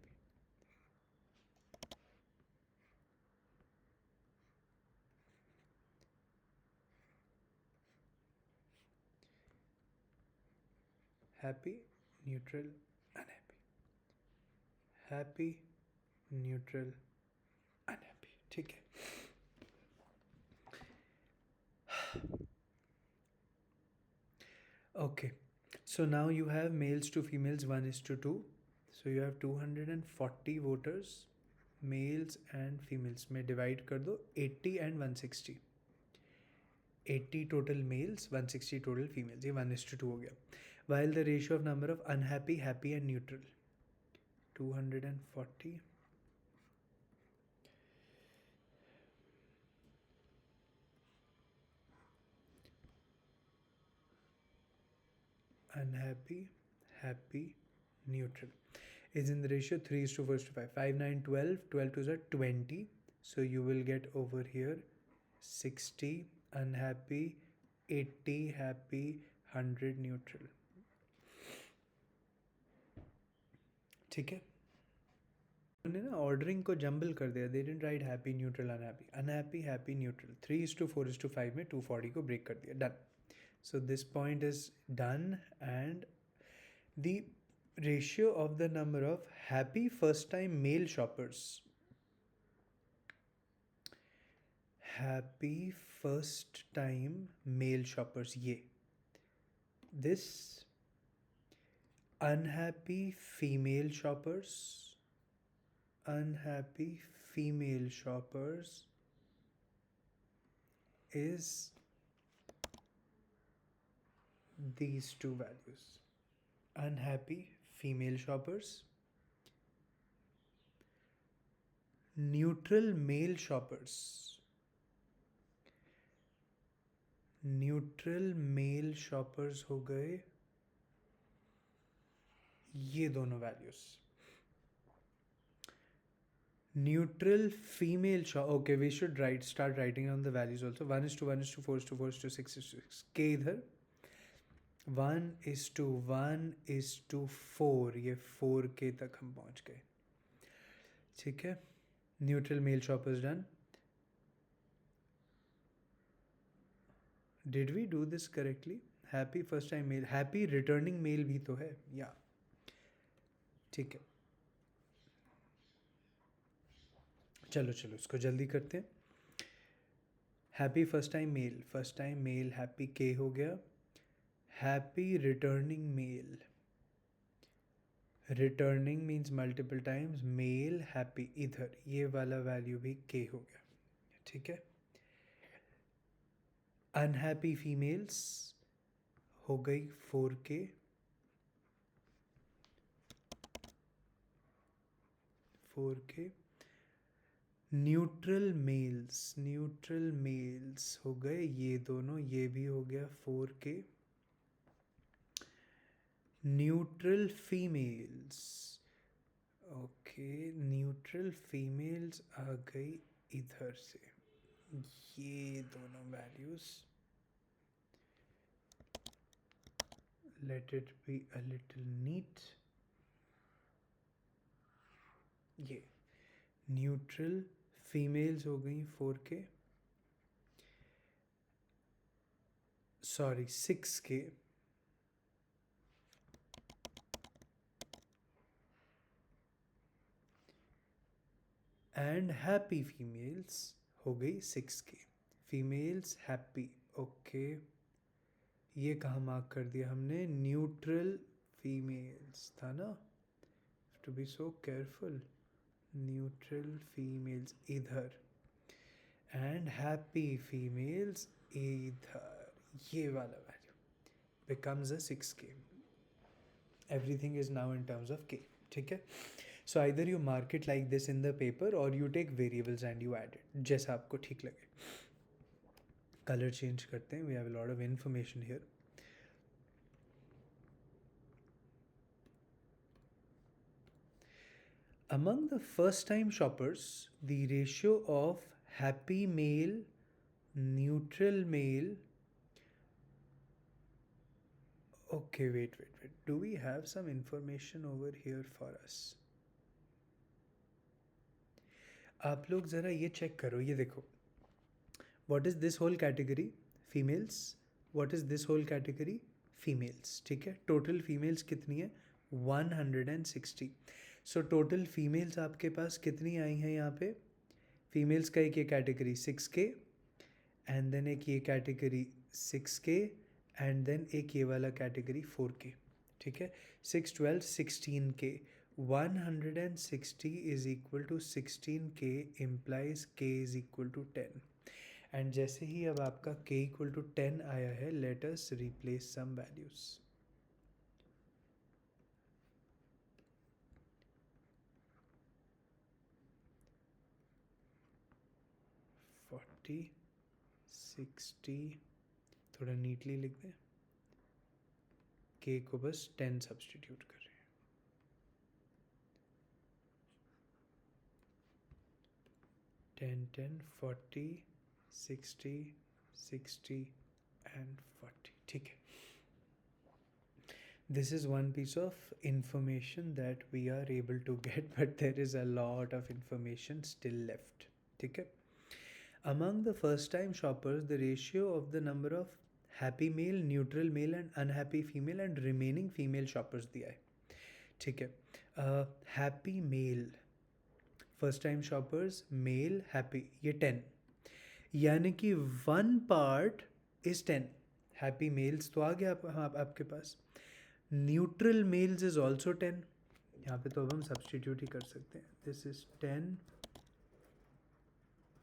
Happy, neutral, unhappy. Happy, neutral, unhappy. ठीक है. Okay, so now you have males to females 1:2. So you have 240 voters, males and females में divide कर दो 80 and 160. 80 total males, 160 total females. ये 1:2 हो गया. While the ratio of number of unhappy, happy and neutral 240 unhappy, happy, neutral is in the ratio 3:4:5. 5, 9, 12, 12 to the 20. So you will get over here 60 unhappy, 80 happy, 100 neutral. ठीक है. उन्होंने ना ordering को jumble कर दिया. They didn't right happy, neutral, unhappy. Unhappy, happy, neutral. 3:4:5 में 240 को break कर दिया. Done. So this point is done, and the ratio of the number of happy first time male shoppers. Happy first time male shoppers. ये. This unhappy female shoppers. Unhappy female shoppers is these two values. Unhappy female shoppers. Neutral male shoppers. Neutral male shoppers हो गए ये दोनों values. Neutral female shop. Okay, we should start writing down the values also. 1:1, 1:4, 4:6, 6. K इधर 1:1:4. ये 4K तक हम पहुंच गए. ठीक है. Neutral male shoppers done. Did we do this correctly? Happy first time male. Happy returning male भी तो है. Yeah. ठीक है. चलो इसको जल्दी करते हैं. Happy first time male happy के हो गया. happy returning male. Returning means multiple times, male happy इधर, ये वाला वैल्यू भी के हो गया, ठीक है। अनहैप्पी फीमेल्स हो गई 4K, 4K। Neutral mails, neutral mails हो गए ये दोनों, ये भी हो गया 4K। Neutral females, okay, neutral females आ गई इधर से, ये दोनों values. Let it be a little neat. ये न्यूट्रल फीमेल्स हो गई 4K, sorry 6K। And happy females हो गई 6K। फीमेल्स हैप्पी, ओके, ये कहाँ मार्क कर दिया हमने, न्यूट्रल फीमेल्स था ना, to be so careful, neutral females इधर एंड हैप्पी फीमेल्स इधर, ये वाला value becomes a 6K. Everything is now in terms of K, ठीक है। So either you mark it like this in the paper or you take variables and you add it, जैसा आपको ठीक लगे। Colour change करते हैं, we have a lot of information here. Among the first time shoppers, the ratio of happy male, neutral male, okay, wait, do we have some information over here for us? आप लोग ज़रा ये check करो, ये देखो, what is this whole category? Females. What is this whole category? Females, ठीक है। Total females कितनी है? 160। सो टोटल फीमेल्स आपके पास कितनी आई हैं यहाँ पे? फीमेल्स का एक ये कैटेगरी 6K, एंड देन एक ये कैटेगरी 6K, एंड देन एक ये वाला कैटेगरी 4K, ठीक है। 6, 12, 16K। 160 is equal to 16K implies K is equal to 10। And जैसे ही अब आपका K इक्वल टू 10 आया है, let us replace some values. Forty, 60, थोड़ा नीटली लिख दें, K को बस 10 सब्सटीट्यूट कर रहे हैं। 10, 10, 40, 60, 60 and 40, ठीक है। This is one piece of information that we are able to get, but there is a lot of information still left, ठीक है। Among the first time shoppers, the ratio of the number of happy male, neutral male and unhappy female and remaining female shoppers दिया है, ठीक है। Happy male, first time shoppers male happy, ये 10, यानी कि 1 part is 10। Happy mails तो आ गया आपके पास, न्यूट्रल मेल्स इज ऑल्सो 10। यहाँ पे तो अब हम सब्सटीट्यूट ही कर सकते हैं, this is 10,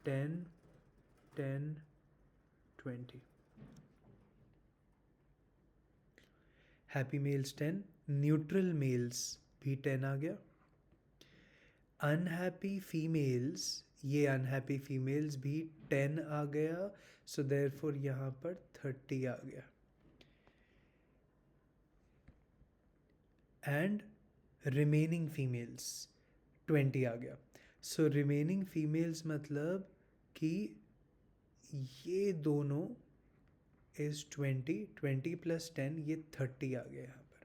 10, 10, 20। Happy males 10, neutral males भी 10 आ गया। अनहैप्पी फीमेल्स, ये अनहैप्पी फीमेल्स भी 10 आ गया, सो देयरफॉर यहाँ पर 30 आ गया। एंड रिमेनिंग फीमेल्स 20 आ गया। सो रिमेनिंग फीमेल्स मतलब कि ये दोनों इज 20, 20 प्लस 10, ये 30 आ गया यहाँ पर।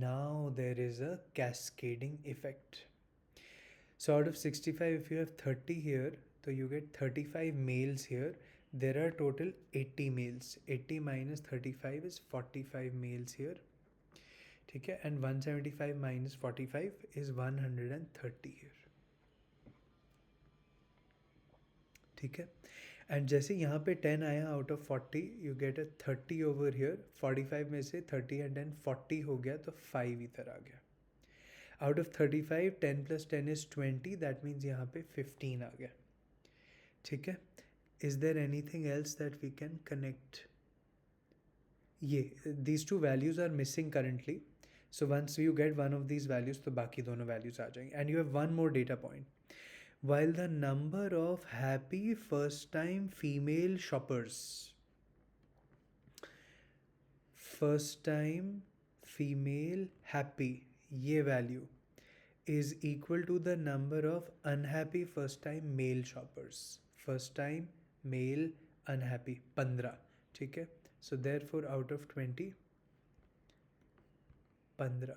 Now there is a cascading effect. So out of 65, if you have 30 here, so you get 35 males here. There are total 80 males. 80 minus 35 is 45 males here. ठीक है, and 175 minus 45 is 130 here. ठीक है, and जैसे यहाँ पे 10 आया out of 40, you get a 30 over here. 45 में से 30 एंड 10 40 हो गया, तो 5 इधर आ गया. Out of 35 10 plus 10 is 20, that means यहाँ पे 15 आ गया. ठीक है. Is there anything else that we can connect? ये these two values are missing currently, so once you get one of these values तो बाकी दोनों values आ जाएंगे. And you have one more data point. While the number of happy first time female shoppers, first time female happy, ये value is equal to the number of unhappy first time male shoppers. First time male unhappy 15. ठीक है. So therefore out of 20, 15,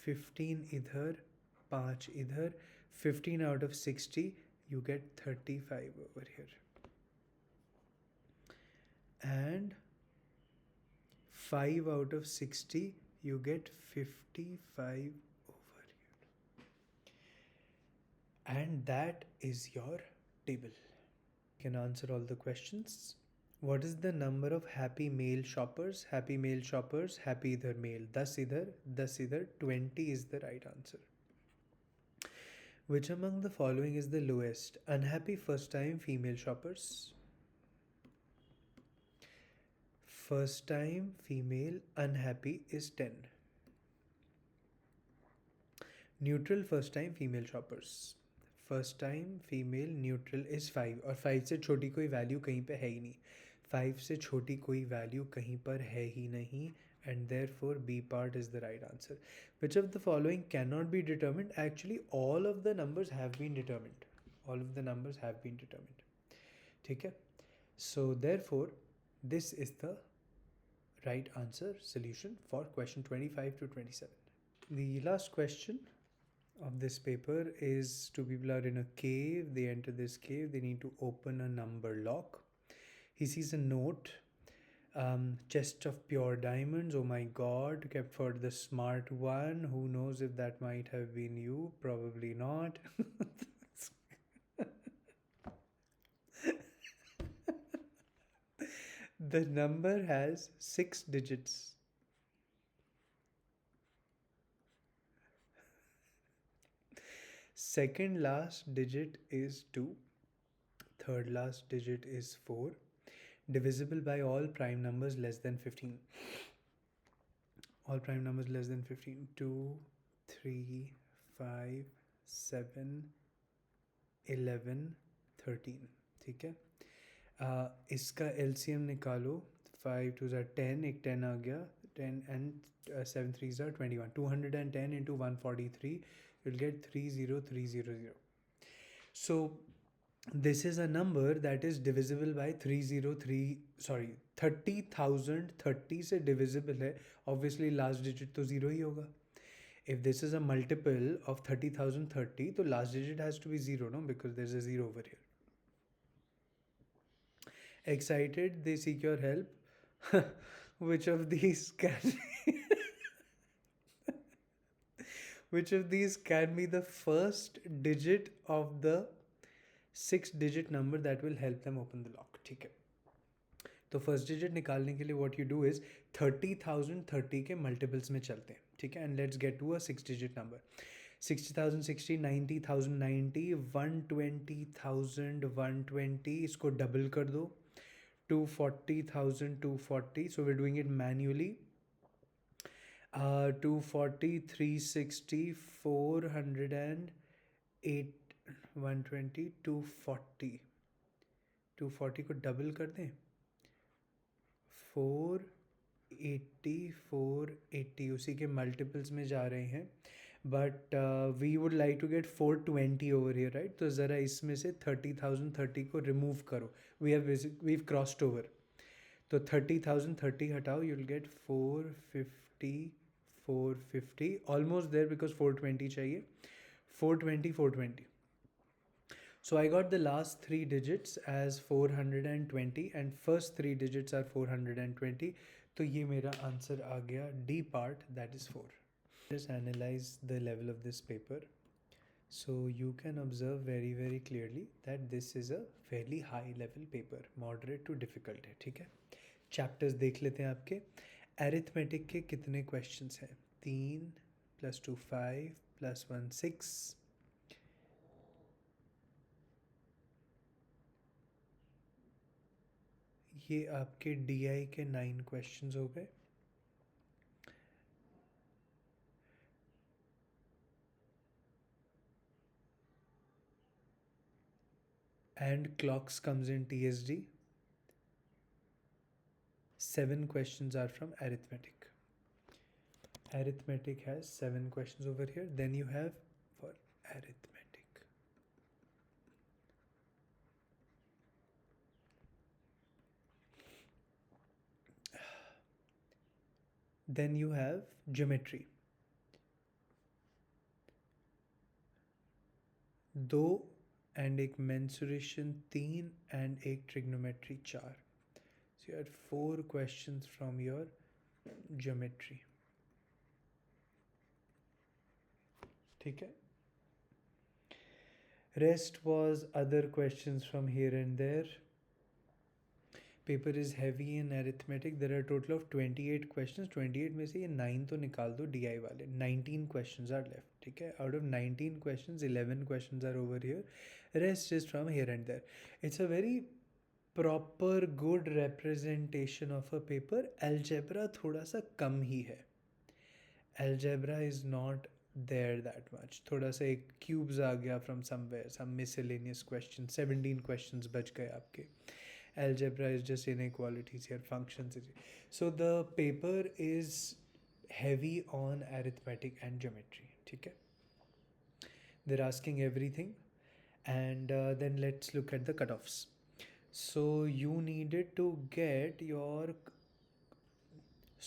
15 इधर, 5 इधर, 15 out of 60, you get 35 over here. And 5 out of 60, you get 55 over here. And that is your table. You can answer all the questions. What is the number of happy male shoppers? Happy male shoppers, happy idhar male, 10 idhar, 10 idhar, 20 is the right answer. Which among the following is the lowest? Unhappy first time female shoppers. First time female unhappy is 10. Neutral first time female shoppers. First time female neutral is 5, और 5 से छोटी कोई value कहीं पे है ही नहीं. 5 से छोटी कोई वैल्यू कहीं पर है ही नहीं, and therefore B part is the right answer. Which of the following cannot be determined? Actually all of the numbers have been determined. All of the numbers have been determined. ठीक है. So therefore this is the right answer solution for question 25 to 27. The last question of this paper is, two people are in a cave. They enter this cave. They need to open a number lock. He sees a note, chest of pure diamonds. Oh my god, kept for the smart one. Who knows if that might have been you? Probably not. The number has 6 digits. Second last digit is 2. Third last digit is 4. Divisible by all prime numbers less than 15. All prime numbers less than 15. 2, 3, 5, 7, 11, 13. ठीक है. इसका LCM निकालो. 5 2s are 10, एक 10 आ गया. 10 and 7 3s are 21. 210 into 143, you'll get 30300. So this is a number that is divisible by 30,000. 30 से divisible है, obviously last digit तो 0 ही होगा. If this is a multiple of 30,030, तो last digit has to be 0, no? Because there's a 0 over here. Excited, they seek your help. Which of these can which of these can be the first digit of the 6-digit number that will help them open the lock? ठीक है. तो first digit निकालने के लिए what you do is 30,030 के multiples में चलते हैं. ठीक है. And let's get to a 6-digit number. 60,060, 90,090, 120,000, 120. इसको डबल कर दो. 240,000, 240. So we are doing it manually. 240, 360, 408, 120, 240. 240 को डबल कर दें. 480, 480 उसी के मल्टीपल्स में जा रहे हैं. But we would like to get 420 over here, right? तो ज़रा इसमें से 30,030 को रिमूव करो. We've crossed over. तो 30,030 हटाओ, you will get 450, 450. Almost there because 420 चाहिए. 420, 420. So I got the last 3 digits as 420 and first 3 digits are 420. तो ये मेरा आंसर आ गया D part, that is 4. Just analyze the level of this paper. So you can observe very very clearly that this is a fairly high level paper, moderate to difficult है. ठीक है, chapters देख लेते हैं आपके. Arithmetic के कितने questions हैं? 3 + 2 5 + 1 6. ये आपके DI के 9 क्वेश्चंस हो गए. And clocks comes in TSD. 7 questions are from arithmetic. Arithmetic has 7 questions over here. Then you have for arithmetic. Then you have geometry. 2 and एक mensuration 3 and एक trigonometry 4. So you had 4 questions from your geometry. ठीक है. Rest was other questions from here and there. Paper is heavy in arithmetic. There are total of 28 question. 28 में से ये 9 तो निकाल दो DI वाले. 19 क्वेश्चन आर लेफ्ट. ठीक है, out of 19 question 11 question are over here. Rest is from here and there. It's a very proper good representation of a paper. Algebra थोड़ा सा कम ही है. Algebra is not there that much. थोड़ा सा एक क्यूब्स आ गया from somewhere, some miscellaneous question. 17 questions बच गए आपके. Algebra is just inequalities here, functions. So the paper is heavy on arithmetic and geometry. ठीक है, they're asking everything. And then let's look at the cutoffs. So you needed to get your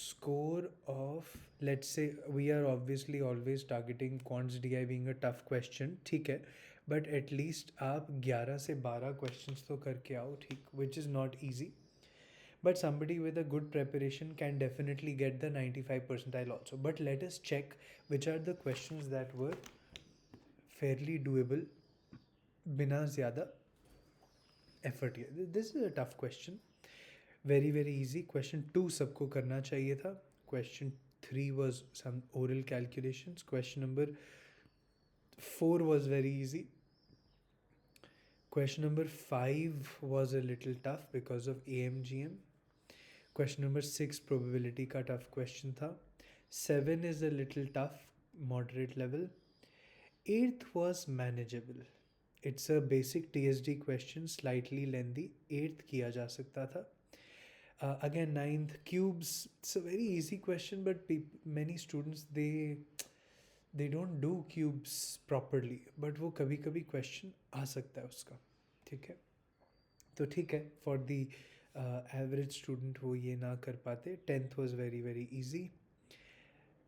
score of, let's say we are obviously always targeting quants DI being a tough question. ठीक है, but at least आप 11 से 12 questions तो करके आओ. ठीक, which is not easy, but somebody with a good preparation can definitely get the 95 percentile also. But let us check which are the questions that were fairly doable बिना ज़्यादा effort किए. This is a tough question, very very easy. Question 2 सबको करना चाहिए था. Question 3 was some oral calculations. Question number 4 was very easy. Question number 5 was a little tough because of AMGM. Question number 6 probability का tough question था. 7 is a little tough, moderate level. 8th was manageable. It's a basic TSD question, slightly lengthy. 8th किया जा सकता था. Again 9th cubes, it's a very easy question, but many students they don't do cubes properly, but वो कभी कभी question आ सकता है उसका. ठीक है, तो ठीक है, for the average student वो ये ना कर पाते. 10th was very very easy.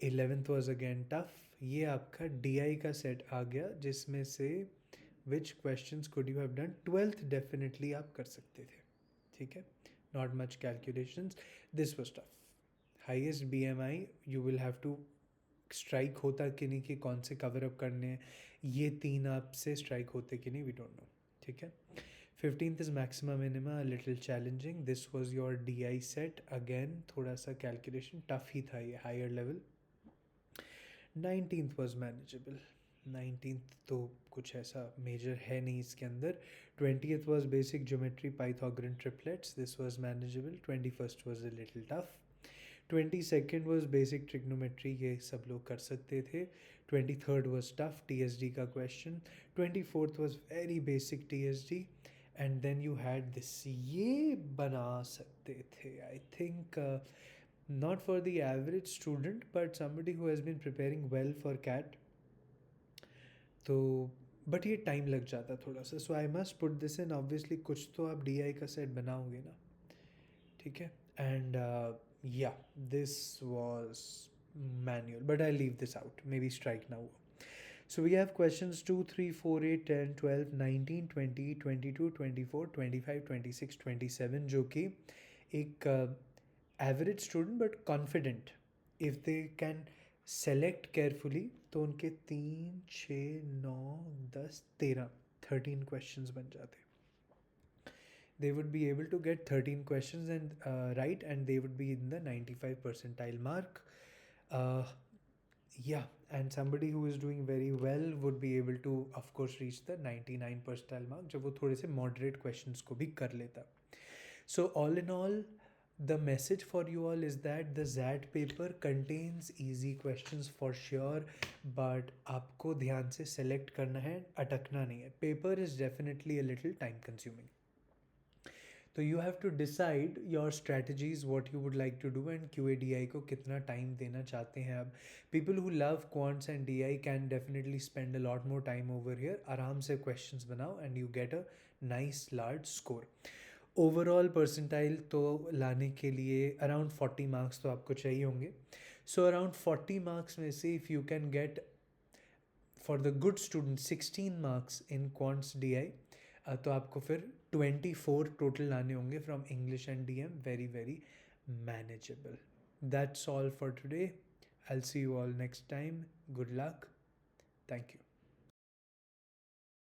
11th was again tough. ये आपका DI का सेट आ गया जिसमें से which questions could you have done. 12th definitely आप कर सकते थे. ठीक है, not much calculations. This was tough. Highest BMI you will have to strike होता कि नहीं, कि कौन से कवर अप करने हैं, ये 3 आपसे स्ट्राइक होते कि नहीं, वी डोंट नो. ठीक है. 15th is maximum minima, little challenging. This was your DI set. Again थोड़ा सा कैलकुलेशन टफ ही था, ये higher level. 19th was manageable. 19th तो कुछ ऐसा मेजर है नहीं इसके अंदर. 20th was basic geometry Pythagorean triplets. This was manageable. 21st was a little tough. 22nd was basic trigonometry, ये सब लोग कर सकते थे. 23rd was tough TSD का question. 24th was very basic TSD. And then you had this, ये बना सकते थे. I think not for the average student, but somebody who has been preparing well for CAT. तो but ये time लग जाता थोड़ा सा. So I must put this in. Obviously कुछ तो आप DI का सेट बनाओगे ना. ठीक है. And yeah, this was manual, but I'll leave this out, maybe strike now. So we have questions 2 3 4 8 10 12 19 20 22 24 25 26 27 जो कि एक average student but confident, if they can select carefully, तो उनके 3, 6, 9, 10, 13 13 क्वेश्चंस बन जाते. They would be able to get 13 questions and right, and they would be in the 95 percentile mark. uh, yeah, and somebody who is doing very well would be able to of course reach the 99 percentile mark जब वो थोड़े से moderate questions को भी कर लेता. So all in all, the message for you all is that the XAT paper contains easy questions for sure, but आपको ध्यान से select करना है, अटकना नहीं है. Paper is definitely a little time consuming. तो you have to decide your strategies what you would like to do and QADI को कितना टाइम देना चाहते हैं आप. People who love quants and DI can definitely spend a lot more time over here. आराम से questions बनाओ and you get a nice large score. Overall percentile तो लाने के लिए अराउंड 40 मार्क्स तो आपको चाहिए होंगे. सो अराउंड 40 मार्क्स में से if you can get for the good student 16 marks in quants DI, तो आपको फिर 24 टोटल लाने होंगे from English and DM. Very very manageable. That's all for today. I will see you all next time. Good luck. Thank you.